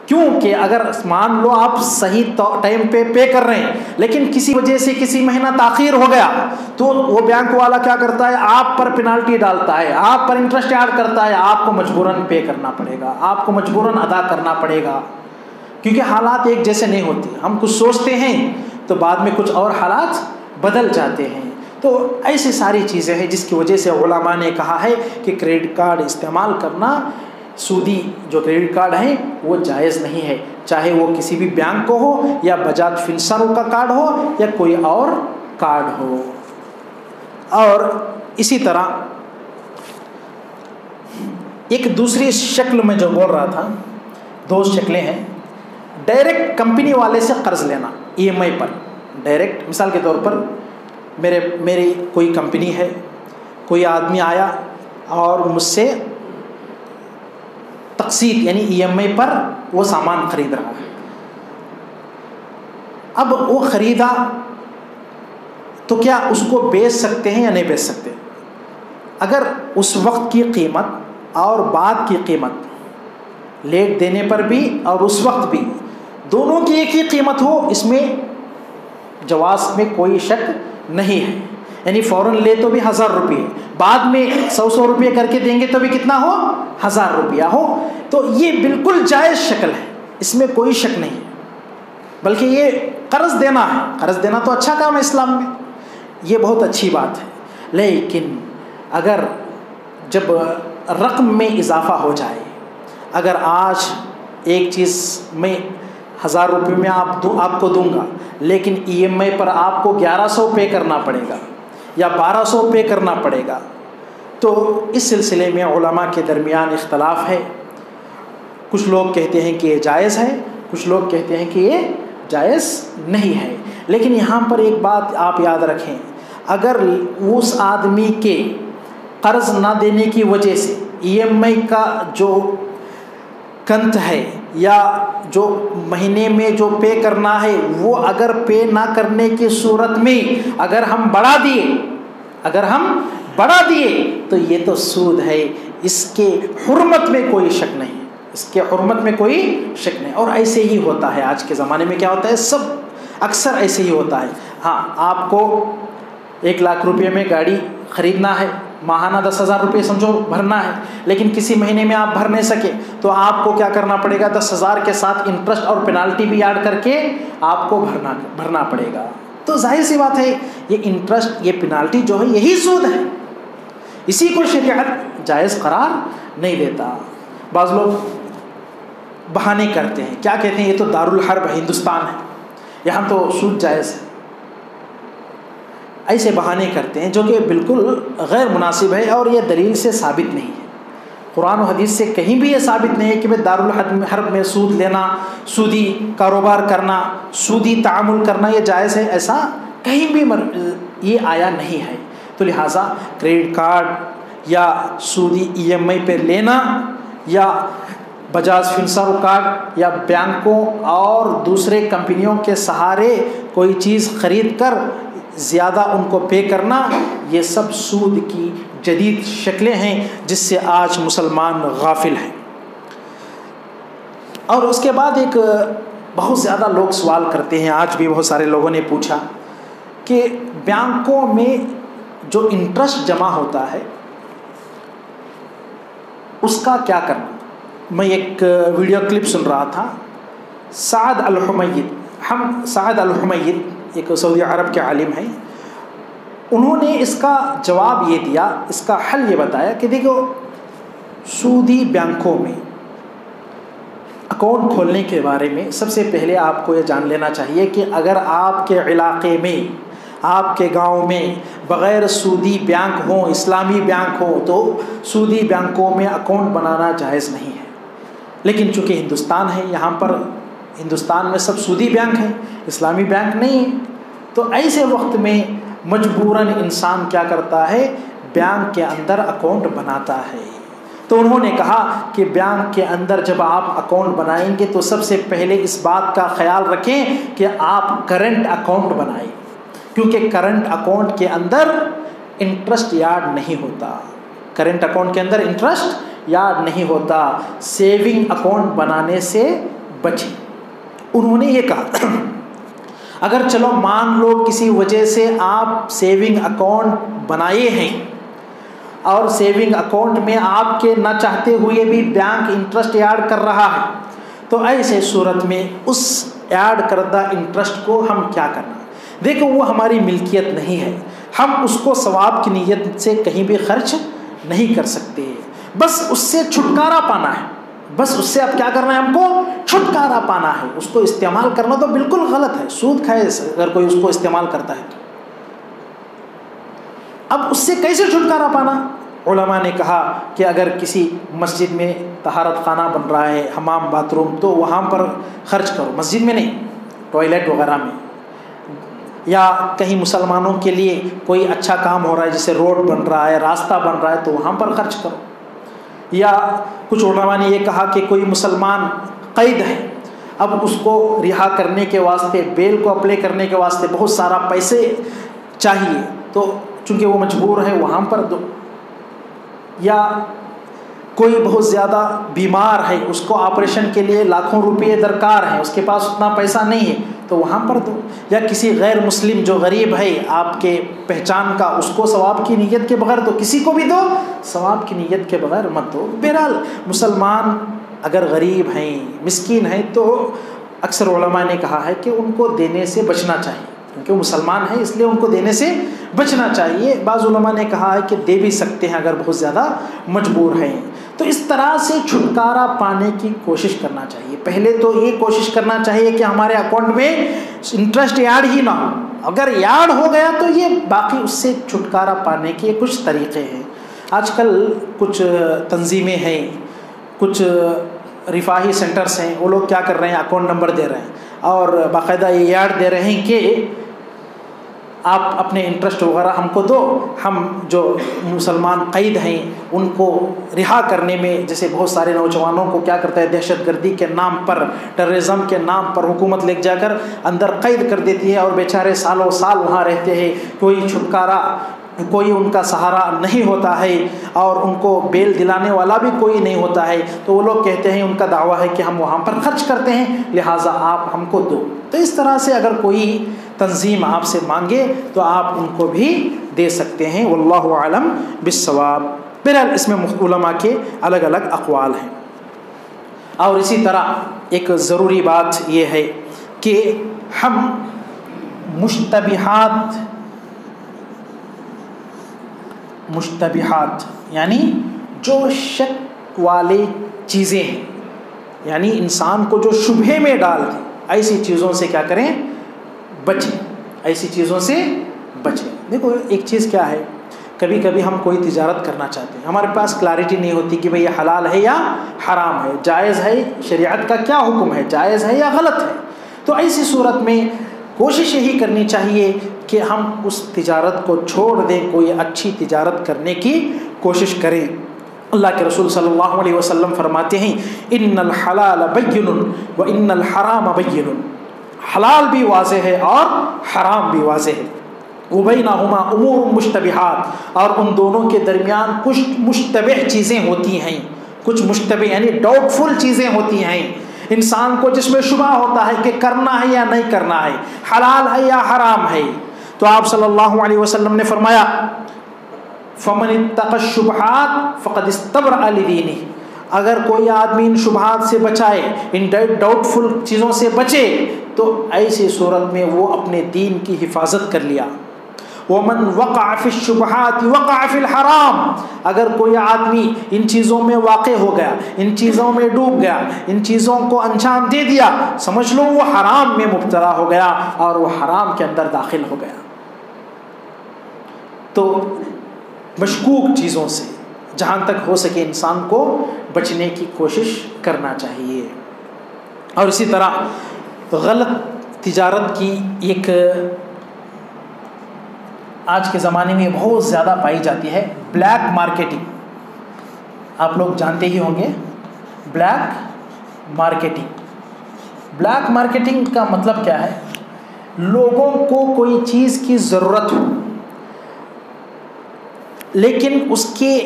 کیونکہ اگر مان لو آپ صحیح ٹائم پے کر رہے ہیں لیکن کسی وجہ سے کسی مہینہ تاخیر ہو گیا تو وہ بینک والا کیا کرتا ہے، آپ پر پینالٹی ڈالتا ہے، آپ پر انٹرسٹ ایڈ کرتا ہے، آپ کو مجبوراً پے کرنا پڑے گا، آپ کو مجبوراً ادا کرنا پڑے گا، کیونکہ حالات ایک جیسے نہیں ہوتے۔ ہم کچھ سوچتے ہیں تو بعد میں کچھ اور حالات بدل جاتے ہیں۔ تو ایسی ساری چیزیں ہیں جس کی وجہ سے علماء نے کہا ہے کہ کریڈٹ کارڈ استعمال کرنا، سودی جو کریڈٹ کارڈ ہیں وہ جائز نہیں ہے، چاہے وہ کسی بھی بینک کو ہو یا بجاج فنسرو کا کارڈ ہو یا کوئی اور کارڈ ہو۔ اور اسی طرح ایک دوسری شکل میں جو بول رہا تھا، 2 شکلیں ہیں۔ ڈائریکٹ کمپنی والے سے قرض لینا EMI پر، ڈائریکٹ، مثال کے طور پر میری کوئی کمپنی ہے، کوئی آدمی آیا اور مجھ سے تقسیط یعنی EMI پر وہ سامان خرید رہا ہے۔ اب وہ خریدا تو کیا اس کو بیچ سکتے ہیں یا نہیں بیچ سکتے؟ اگر اس وقت کی قیمت اور بعد کی قیمت، لیٹ دینے پر بھی اور اس وقت بھی، دونوں کی ایک ہی قیمت ہو، اس میں جواز میں کوئی شک نہیں ہے۔ یعنی فوراً لے تو بھی 1000 روپئے، بعد میں 100 روپئے کر کے دیں گے تو بھی کتنا ہو، 1000 روپیہ ہو، تو یہ بالکل جائز شکل ہے، اس میں کوئی شک نہیں ہے۔ بلکہ یہ قرض دینا ہے، قرض دینا تو اچھا کام ہے اسلام میں، یہ بہت اچھی بات ہے۔ لیکن اگر جب رقم میں اضافہ ہو جائے، اگر آج ایک چیز میں 1000 روپے میں آپ کو دوں گا، لیکن EMI پر آپ کو 1100 پے کرنا پڑے گا یا 1200 پے کرنا پڑے گا، تو اس سلسلے میں علماء کے درمیان اختلاف ہے۔ کچھ لوگ کہتے ہیں کہ یہ جائز ہے، کچھ لوگ کہتے ہیں کہ یہ جائز نہیں ہے۔ لیکن یہاں پر ایک بات آپ یاد رکھیں، اگر اس آدمی کے قرض نہ دینے کی وجہ سے EMI کا جو کنت ہے یا جو مہینے میں جو پے کرنا ہے، وہ اگر پے نہ کرنے کی صورت میں اگر ہم بڑھا دیے تو یہ تو سود ہے، اس کے حرمت میں کوئی شک نہیں، اس کے حرمت میں کوئی شک نہیں۔ اور ایسے ہی ہوتا ہے، آج کے زمانے میں کیا ہوتا ہے، سب اکثر ایسے ہی ہوتا ہے۔ ہاں، آپ کو 1 لاکھ روپے میں گاڑی خریدنا ہے، ماہانہ 10,000 روپے سمجھو بھرنا ہے، لیکن کسی مہینے میں آپ بھر نہیں سکے تو آپ کو کیا کرنا پڑے گا، 10,000 کے ساتھ انٹرسٹ اور پینالٹی بھی ایڈ کر کے آپ کو بھرنا پڑے گا۔ تو ظاہر سی بات ہے، یہ انٹرسٹ، یہ پینالٹی جو ہے یہی سود ہے، اسی کو شریعت جائز قرار نہیں دیتا۔ بعض لوگ بہانے کرتے ہیں، کیا کہتے ہیں، یہ تو دارالحرب ہندوستان ہے، یہاں تو سود جائز ہے، ایسے بہانے کرتے ہیں جو کہ بالکل غیر مناسب ہے اور یہ دلیل سے ثابت نہیں ہے۔ قرآن و حدیث سے کہیں بھی یہ ثابت نہیں ہے کہ دارالحرب میں سود لینا، سودی کاروبار کرنا، سودی تعامل کرنا یہ جائز ہے، ایسا کہیں بھی یہ آیا نہیں ہے۔ تو لہٰذا کریڈٹ کارڈ یا سودی EMI پہ لینا یا بجاج فنسرو کارڈ یا بینکوں اور دوسرے کمپنیوں کے سہارے کوئی چیز خرید کر زیادہ ان کو پے کرنا، یہ سب سود کی جدید شکلیں ہیں جس سے آج مسلمان غافل ہیں۔ اور اس کے بعد ایک بہت زیادہ لوگ سوال کرتے ہیں، آج بھی بہت سارے لوگوں نے پوچھا کہ بینکوں میں جو انٹرسٹ جمع ہوتا ہے اس کا کیا کرنا۔ میں ایک ویڈیو کلپ سن رہا تھا، سعد الحمید ایک سعودی عرب کے عالم ہیں، انہوں نے اس کا جواب یہ دیا، اس کا حل یہ بتایا کہ دیکھو، سودی بینکوں میں اکاؤنٹ کھولنے کے بارے میں سب سے پہلے آپ کو یہ جان لینا چاہیے کہ اگر آپ کے علاقے میں، آپ کے گاؤں میں بغیر سودی بینک ہوں، اسلامی بینک ہوں، تو سودی بینکوں میں اکاؤنٹ بنانا جائز نہیں ہے۔ لیکن چونکہ ہندوستان ہے، یہاں پر ہندوستان میں سب سودی بینک ہیں، اسلامی بینک نہیں ہے، تو ایسے وقت میں مجبوراً انسان کیا کرتا ہے، بینک کے اندر اکاؤنٹ بناتا ہے۔ تو انہوں نے کہا کہ بینک کے اندر جب آپ اکاؤنٹ بنائیں گے تو سب سے پہلے اس بات کا خیال رکھیں کہ آپ کرنٹ اکاؤنٹ بنائیں، کیونکہ کرنٹ اکاؤنٹ کے اندر انٹرسٹ یاد نہیں ہوتا، کرنٹ اکاؤنٹ کے اندر انٹرسٹ یاد نہیں ہوتا، سیونگ اکاؤنٹ بنانے سے بچیں۔ انہوں نے یہ کہا اگر چلو مان لو کسی وجہ سے آپ سیونگ اکاؤنٹ بنائے ہیں اور سیونگ اکاؤنٹ میں آپ کے نہ چاہتے ہوئے بھی بینک انٹرسٹ ایڈ کر رہا ہے، تو ایسے صورت میں اس ایڈ کردہ انٹرسٹ کو ہم کیا کرنا، دیکھو وہ ہماری ملکیت نہیں ہے، ہم اس کو ثواب کی نیت سے کہیں بھی خرچ نہیں کر سکتے، بس اس سے چھٹکارا پانا ہے، بس اس سے اب کیا کرنا ہے، ہم کو چھٹکارا پانا ہے۔ اس کو استعمال کرنا تو بالکل غلط ہے، سود کھائے اگر کوئی اس کو استعمال کرتا ہے تو اب اس سے کیسے چھٹکارا پانا۔ علماء نے کہا کہ اگر کسی مسجد میں طہارت خانہ بن رہا ہے، حمام باتھ روم، تو وہاں پر خرچ کرو، مسجد میں نہیں، ٹوائلٹ وغیرہ میں، یا کہیں مسلمانوں کے لیے کوئی اچھا کام ہو رہا ہے جیسے روڈ بن رہا ہے، راستہ بن رہا ہے، تو وہاں پر خرچ کرو۔ یا کچھ علماء نے یہ کہا کہ کوئی مسلمان قید ہے، اب اس کو رہا کرنے کے واسطے، بیل کو اپلائی کرنے کے واسطے بہت سارا پیسے چاہیے، تو چونکہ وہ مجبور ہے وہاں پر دو۔ یا کوئی بہت زیادہ بیمار ہے، اس کو آپریشن کے لیے لاکھوں روپے درکار ہیں، اس کے پاس اتنا پیسہ نہیں ہے، تو وہاں پر دو۔ یا کسی غیر مسلم جو غریب ہے آپ کے پہچان کا، اس کو ثواب کی نیت کے بغیر دو، کسی کو بھی دو، ثواب کی نیت کے بغیر مت دو۔ بہرحال مسلمان اگر غریب ہیں، مسکین ہیں، تو اکثر علماء نے کہا ہے کہ ان کو دینے سے بچنا چاہیے، کیونکہ وہ مسلمان ہیں اس لیے ان کو دینے سے بچنا چاہیے. بعض علماء نے کہا ہے کہ دے بھی سکتے ہیں اگر بہت زیادہ مجبور ہیں. تو اس طرح سے چھٹکارا پانے کی کوشش کرنا چاہیے. پہلے تو یہ کوشش کرنا چاہیے کہ ہمارے اکاؤنٹ میں انٹرسٹ ایڈ ہی نہ ہو. اگر ایڈ ہو گیا تو یہ باقی اس سے چھٹکارا پانے کے کچھ طریقے ہیں. آج کل کچھ تنظیمیں ہیں, کچھ رفاہی سینٹرز ہیں, وہ لوگ کیا کر رہے ہیں, اکاؤنٹ نمبر دے رہے ہیں اور باقاعدہ یہ ایڈ دے رہے ہیں کہ آپ اپنے انٹرسٹ وغیرہ ہم کو دو, ہم جو مسلمان قید ہیں ان کو رہا کرنے میں, جیسے بہت سارے نوجوانوں کو کیا کرتا ہے دہشت گردی کے نام پر, ٹیررزم کے نام پر حکومت لے جا کر اندر قید کر دیتی ہے اور بیچارے سالوں سال وہاں رہتے ہیں, کوئی چھٹکارا, کوئی ان کا سہارا نہیں ہوتا ہے اور ان کو بیل دلانے والا بھی کوئی نہیں ہوتا ہے. تو وہ لوگ کہتے ہیں, ان کا دعویٰ ہے کہ ہم وہاں پر خرچ کرتے ہیں لہٰذا آپ ہم کو دو. تو اس طرح سے اگر کوئی تنظیم آپ سے مانگے تو آپ ان کو بھی دے سکتے ہیں. واللہ اعلم بالصواب. بہرحال اس میں علماء کے الگ الگ اقوال ہیں. اور اسی طرح ایک ضروری بات یہ ہے کہ ہم مشتبہات یعنی جو شک والے چیزیں ہیں, یعنی انسان کو جو شبہے میں ڈال دیں, ایسی چیزوں سے کیا کریں, بچیں. ایسی چیزوں سے بچیں. دیکھو ایک چیز کیا ہے, کبھی کبھی ہم کوئی تجارت کرنا چاہتے ہیں, ہمارے پاس کلیئرٹی نہیں ہوتی کہ بھئی یہ حلال ہے یا حرام ہے, جائز ہے, شریعت کا کیا حکم ہے, جائز ہے یا غلط ہے. تو ایسی صورت میں کوشش یہی کرنی چاہیے کہ ہم اس تجارت کو چھوڑ دیں, کوئی اچھی تجارت کرنے کی کوشش کریں. اللہ کے رسول صلی اللہ علیہ وسلم فرماتے ہیں, ان الحلال بین و ان الحرام بین. حلال بھی واضح ہے اور حرام بھی واضح ہے. وبینہما امور مشتبہات, اور ان دونوں کے درمیان کچھ مشتبہ چیزیں ہوتی ہیں. کچھ مشتبہ یعنی ڈاؤٹ فل چیزیں ہوتی ہیں, انسان کو جس میں شبہ ہوتا ہے کہ کرنا ہے یا نہیں کرنا ہے, حلال ہے یا حرام ہے. تو آپ صلی اللہ علیہ وسلم نے فرمایا, فمن اتقى الشبہات فقد استبرأ لدینہ. اگر کوئی آدمی ان شبہات سے بچائے, ان ڈاؤٹ فل چیزوں سے بچے, تو ایسی صورت میں وہ اپنے دین کی حفاظت کر لیا. ومن وقع فی الشبہات وقع فی الحرام. اگر کوئی آدمی ان چیزوں میں واقع ہو گیا, ان چیزوں میں ڈوب گیا, ان چیزوں کو انجام دے دیا, سمجھ لو وہ حرام میں مبتلا ہو گیا اور وہ حرام کے اندر داخل ہو گیا. تو مشکوک چیزوں سے جہاں تک ہو سکے انسان کو بچنے کی کوشش کرنا چاہیے. اور اسی طرح غلط تجارت کی ایک آج کے زمانے میں بہت زیادہ پائی جاتی ہے, بلیک مارکیٹنگ. آپ لوگ جانتے ہی ہوں گے بلیک مارکیٹنگ. بلیک مارکیٹنگ کا مطلب کیا ہے, لوگوں کو کوئی چیز کی ضرورت ہو لیکن اس کے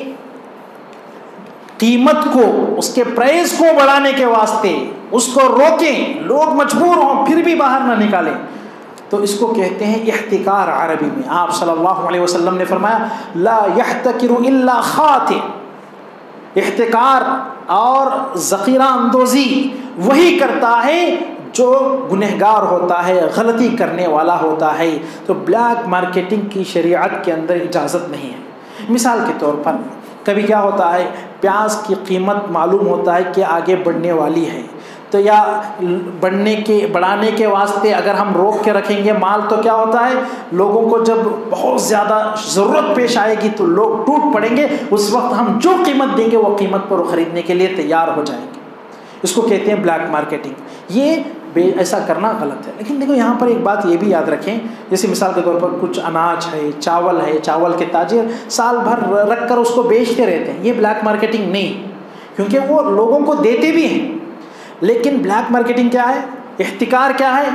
قیمت کو, اس کے پرائز کو بڑھانے کے واسطے اس کو روکیں, لوگ مجبور ہوں پھر بھی باہر نہ نکالیں, تو اس کو کہتے ہیں احتکار. عربی میں آپ صلی اللہ علیہ وسلم نے فرمایا, لا يحتکر الا خاطئ. احتکار اور ذخیرہ اندوزی وہی کرتا ہے جو گنہگار ہوتا ہے, غلطی کرنے والا ہوتا ہے. تو بلیک مارکیٹنگ کی شریعت کے اندر اجازت نہیں ہے. مثال کے طور پر کبھی کیا ہوتا ہے, پیاز کی قیمت معلوم ہوتا ہے کہ آگے بڑھنے والی ہے, تو یا بڑھانے کے واسطے اگر ہم روک کے رکھیں گے مال, تو کیا ہوتا ہے, لوگوں کو جب بہت زیادہ ضرورت پیش آئے گی تو لوگ ٹوٹ پڑیں گے, اس وقت ہم جو قیمت دیں گے وہ قیمت پر خریدنے کے لیے تیار ہو جائیں گے. اس کو کہتے ہیں بلیک مارکیٹنگ. یہ ایسا کرنا غلط ہے. لیکن دیکھو یہاں پر ایک بات یہ بھی یاد رکھیں, جیسے مثال کے طور پر کچھ اناج ہے, چاول ہے, چاول کے تاجر سال بھر رکھ کر اس کو بیچتے رہتے ہیں, یہ بلیک مارکیٹنگ نہیں, کیونکہ وہ لوگوں کو دیتے بھی ہیں. لیکن بلیک مارکیٹنگ کیا ہے, احتکار کیا ہے,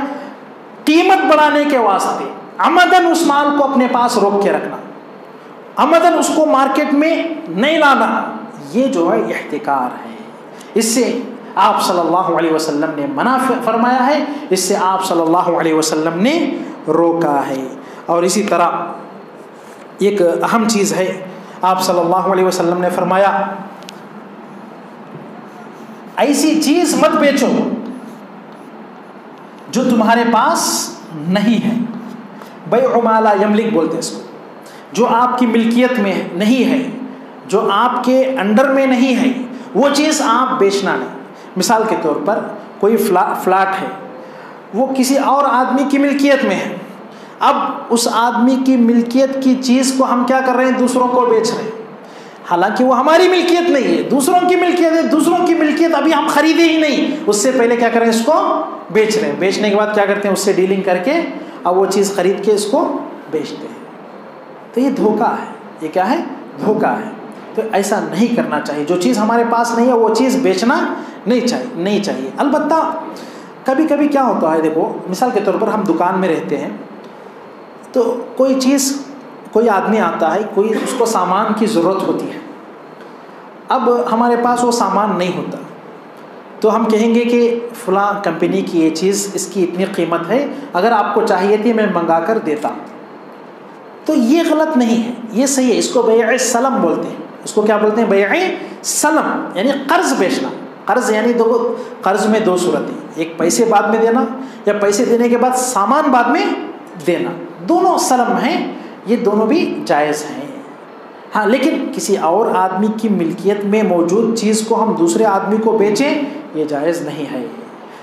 قیمت بڑھانے کے واسطے عمدن اس مال کو اپنے پاس روک کے رکھنا, عمدن اس کو مارکیٹ میں نہیں لانا, یہ جو ہے احتکار ہے. اس سے آپ صلی اللہ علیہ وسلم نے منع فرمایا ہے, اس سے آپ صلی اللہ علیہ وسلم نے روکا ہے. اور اسی طرح ایک اہم چیز ہے, آپ صلی اللہ علیہ وسلم نے فرمایا, ایسی چیز مت بیچو جو تمہارے پاس نہیں ہے. بیع ما لا یملک بولتے اس کو, جو آپ کی ملکیت میں نہیں ہے، جو آپ کے انڈر میں نہیں ہے، وہ چیز آپ بیچنا نہیں۔ مثال کے طور پر کوئی فلیٹ ہے، وہ کسی اور آدمی کی ملکیت میں ہے، اب اس آدمی کی ملکیت کی چیز کو ہم کیا کر رہے ہیں؟ دوسروں کو بیچ رہے ہیں، حالانکہ وہ ہماری ملکیت نہیں ہے، دوسروں کی ملکیت ہے۔ دوسروں کی ملکیت ابھی ہم خریدے ہی نہیں، اس سے پہلے کیا کریں؟ اس کو بیچ رہے ہیں۔ بیچنے کے بعد کیا کرتے ہیں؟ اس سے ڈیلنگ کر کے اب وہ چیز خرید کے اس کو بیچتے ہیں۔ تو یہ دھوکہ ہے۔ یہ کیا ہے؟ دھوکہ ہے۔ تو ایسا نہیں کرنا چاہیے۔ جو چیز ہمارے پاس نہیں ہے وہ چیز بیچنا نہیں چاہیے۔ البتہ کبھی کبھی کیا ہوتا ہے، دیکھو مثال کے طور پر ہم دکان میں رہتے ہیں، تو کوئی آدمی آتا ہے، کوئی اس کو سامان کی ضرورت ہوتی ہے، اب ہمارے پاس وہ سامان نہیں ہوتا، تو ہم کہیں گے کہ فلاں کمپنی کی یہ چیز، اس کی اتنی قیمت ہے، اگر آپ کو چاہیے تھی میں منگا کر دیتا۔ تو یہ غلط نہیں ہے، یہ صحیح ہے۔ اس کو بیع سلم بولتے ہیں۔ اس کو کیا بولتے ہیں؟ بیع سلم، یعنی قرض بیچنا۔ قرض یعنی دو قرض میں دو صورتیں، ایک پیسے بعد میں دینا، یا پیسے دینے کے بعد سامان بعد میں دینا، دونوں سلم ہیں، یہ دونوں بھی جائز ہیں۔ ہاں، لیکن کسی اور آدمی کی ملکیت میں موجود چیز کو ہم دوسرے آدمی کو بیچیں، یہ جائز نہیں ہے۔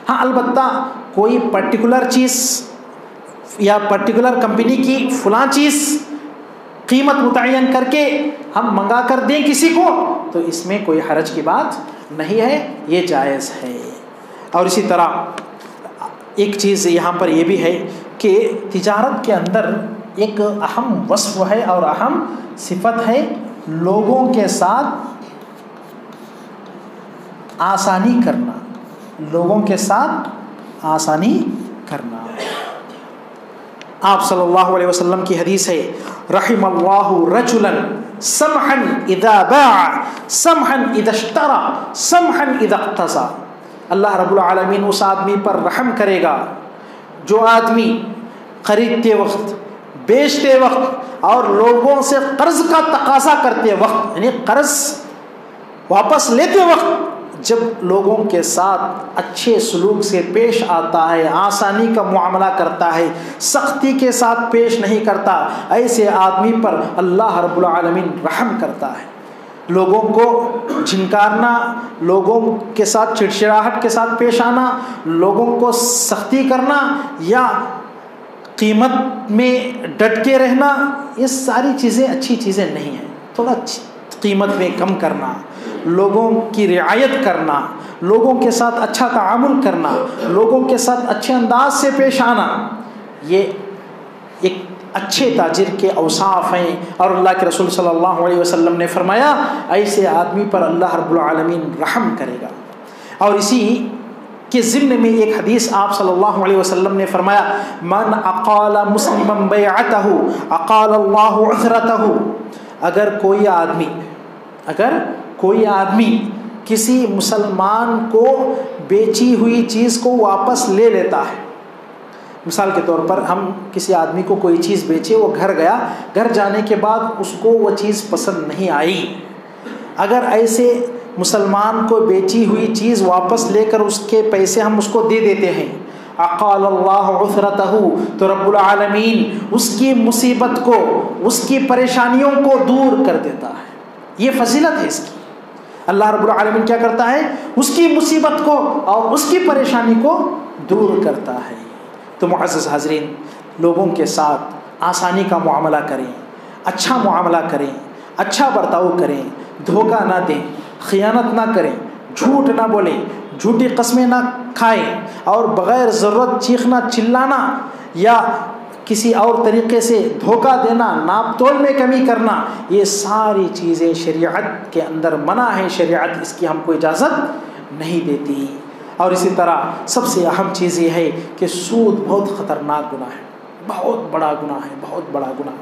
ہاں، البتہ کوئی پرٹیکولر چیز یا پرٹیکولر کمپنی کی فلاں چیز قیمت متعین کر کے ہم منگا کر دیں کسی کو، تو اس میں کوئی حرج کی بات نہیں ہے، یہ جائز ہے۔ اور اسی طرح ایک چیز یہاں پر یہ بھی ہے کہ تجارت کے اندر ایک اہم وصف ہے اور اہم صفت ہے لوگوں کے ساتھ آسانی کرنا۔ لوگوں کے ساتھ آسانی کرنا۔ آپ صلی اللہ علیہ وسلم کی حدیث ہے، رحم اللہ رجلا سمحا اذا باع سمحا اذا اشترى سمحا اذا اقتضى۔ اللہ رب العالمین اس آدمی پر رحم کرے گا جو آدمی خریدتے وقت، بیچتے وقت اور لوگوں سے قرض کا تقاضا کرتے وقت، یعنی قرض واپس لیتے وقت جب لوگوں کے ساتھ اچھے سلوک سے پیش آتا ہے، آسانی کا معاملہ کرتا ہے، سختی کے ساتھ پیش نہیں کرتا، ایسے آدمی پر اللہ رب العالمین رحم کرتا ہے۔ لوگوں کو جھنکارنا، لوگوں کے ساتھ چڑچڑاہٹ کے ساتھ پیش آنا، لوگوں کو سختی کرنا یا قیمت میں ڈٹ کے رہنا، یہ ساری چیزیں اچھی چیزیں نہیں ہیں۔ تھوڑا قیمت میں کم کرنا، لوگوں کی رعایت کرنا، لوگوں کے ساتھ اچھا تعامل کرنا، لوگوں کے ساتھ اچھے انداز سے پیش آنا، یہ ایک اچھے تاجر کے اوصاف ہیں۔ اور اللہ کے رسول صلی اللہ علیہ وسلم نے فرمایا ایسے آدمی پر اللہ رب العالمین رحم کرے گا۔ اور اسی کے ضمن میں ایک حدیث آپ صلی اللہ علیہ وسلم نے فرمایا، من اقال مسلما بیعتہ اقال اللہ عثرتہ۔ اگر کوئی آدمی کسی مسلمان کو بیچی ہوئی چیز کو واپس لے لیتا ہے، مثال کے طور پر ہم کسی آدمی کو کوئی چیز بیچے، وہ گھر گیا، گھر جانے کے بعد اس کو وہ چیز پسند نہیں آئی، اگر ایسے مسلمان کو بیچی ہوئی چیز واپس لے کر اس کے پیسے ہم اس کو دے دیتے ہیں، اقال اللہ عثرتہ، تو رب العالمین اس کی مصیبت کو، اس کی پریشانیوں کو دور کر دیتا ہے۔ یہ فضیلت ہے اس کی۔ اللہ رب العالمین کیا کرتا ہے؟ اس کی مصیبت کو اور اس کی پریشانی کو دور کرتا ہے۔ تو معزز حاضرین، لوگوں کے ساتھ آسانی کا معاملہ کریں، اچھا معاملہ کریں، اچھا برتاؤ کریں، دھوکہ نہ دیں، خیانت نہ کریں، جھوٹ نہ بولیں، جھوٹی قسمیں نہ کھائیں، اور بغیر ضرورت چیخنا چلانا یا کسی اور طریقے سے دھوکہ دینا، ناپ تول میں کمی کرنا، یہ ساری چیزیں شریعت کے اندر منع ہے، شریعت اس کی ہم کو اجازت نہیں دیتی۔ اور اسی طرح سب سے اہم چیز یہ ہے کہ سود بہت خطرناک گناہ ہے، بہت بڑا گناہ ہے، بہت بڑا گناہ۔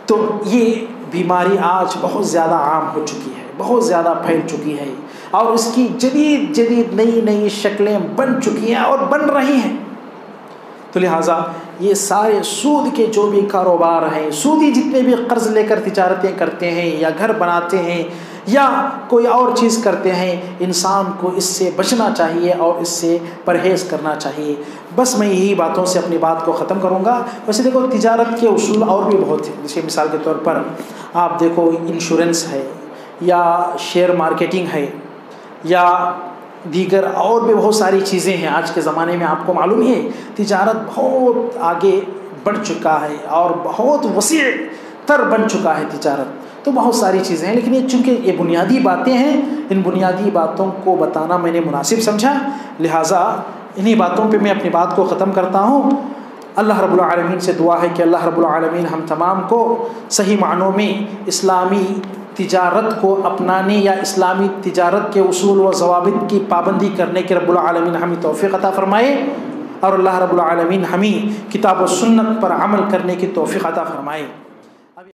تو یہ بیماری آج بہت زیادہ عام ہو چکی ہے، بہت زیادہ پھیل چکی ہے، اور اس کی جدید نئی شکلیں بن چکی ہیں اور بن رہی ہیں۔ تو لہٰذا یہ سارے سود کے جو بھی کاروبار ہیں، سودی جتنے بھی قرض لے کر تجارتیں کرتے ہیں یا گھر بناتے ہیں یا کوئی اور چیز کرتے ہیں، انسان کو اس سے بچنا چاہیے اور اس سے پرہیز کرنا چاہیے۔ بس میں یہی باتوں سے اپنی بات کو ختم کروں گا۔ ویسے دیکھو تجارت کے اصول اور بھی بہت ہیں، جیسے مثال کے طور پر آپ دیکھو انشورنس ہے یا شیئر مارکیٹنگ ہے یا دیگر اور بھی بہت ساری چیزیں ہیں۔ آج کے زمانے میں آپ کو معلوم ہے تجارت بہت آگے بڑھ چکا ہے اور بہت وسیع تر بن چکا ہے تجارت، تو بہت ساری چیزیں ہیں، لیکن یہ چونکہ یہ بنیادی باتیں ہیں، ان بنیادی باتوں کو بتانا میں نے مناسب سمجھا، لہٰذا انہی باتوں پہ میں اپنی بات کو ختم کرتا ہوں۔ اللہ رب العالمین سے دعا ہے کہ اللہ رب العالمین ہم تمام کو صحیح معنوں میں اسلامی تجارت کو اپنانے یا اسلامی تجارت کے اصول و ضوابط کی پابندی کرنے کے رب العالمین ہمیں توفیق عطا فرمائے، اور اللہ رب العالمین ہمیں کتاب و سنت پر عمل کرنے کی توفیق عطا فرمائے۔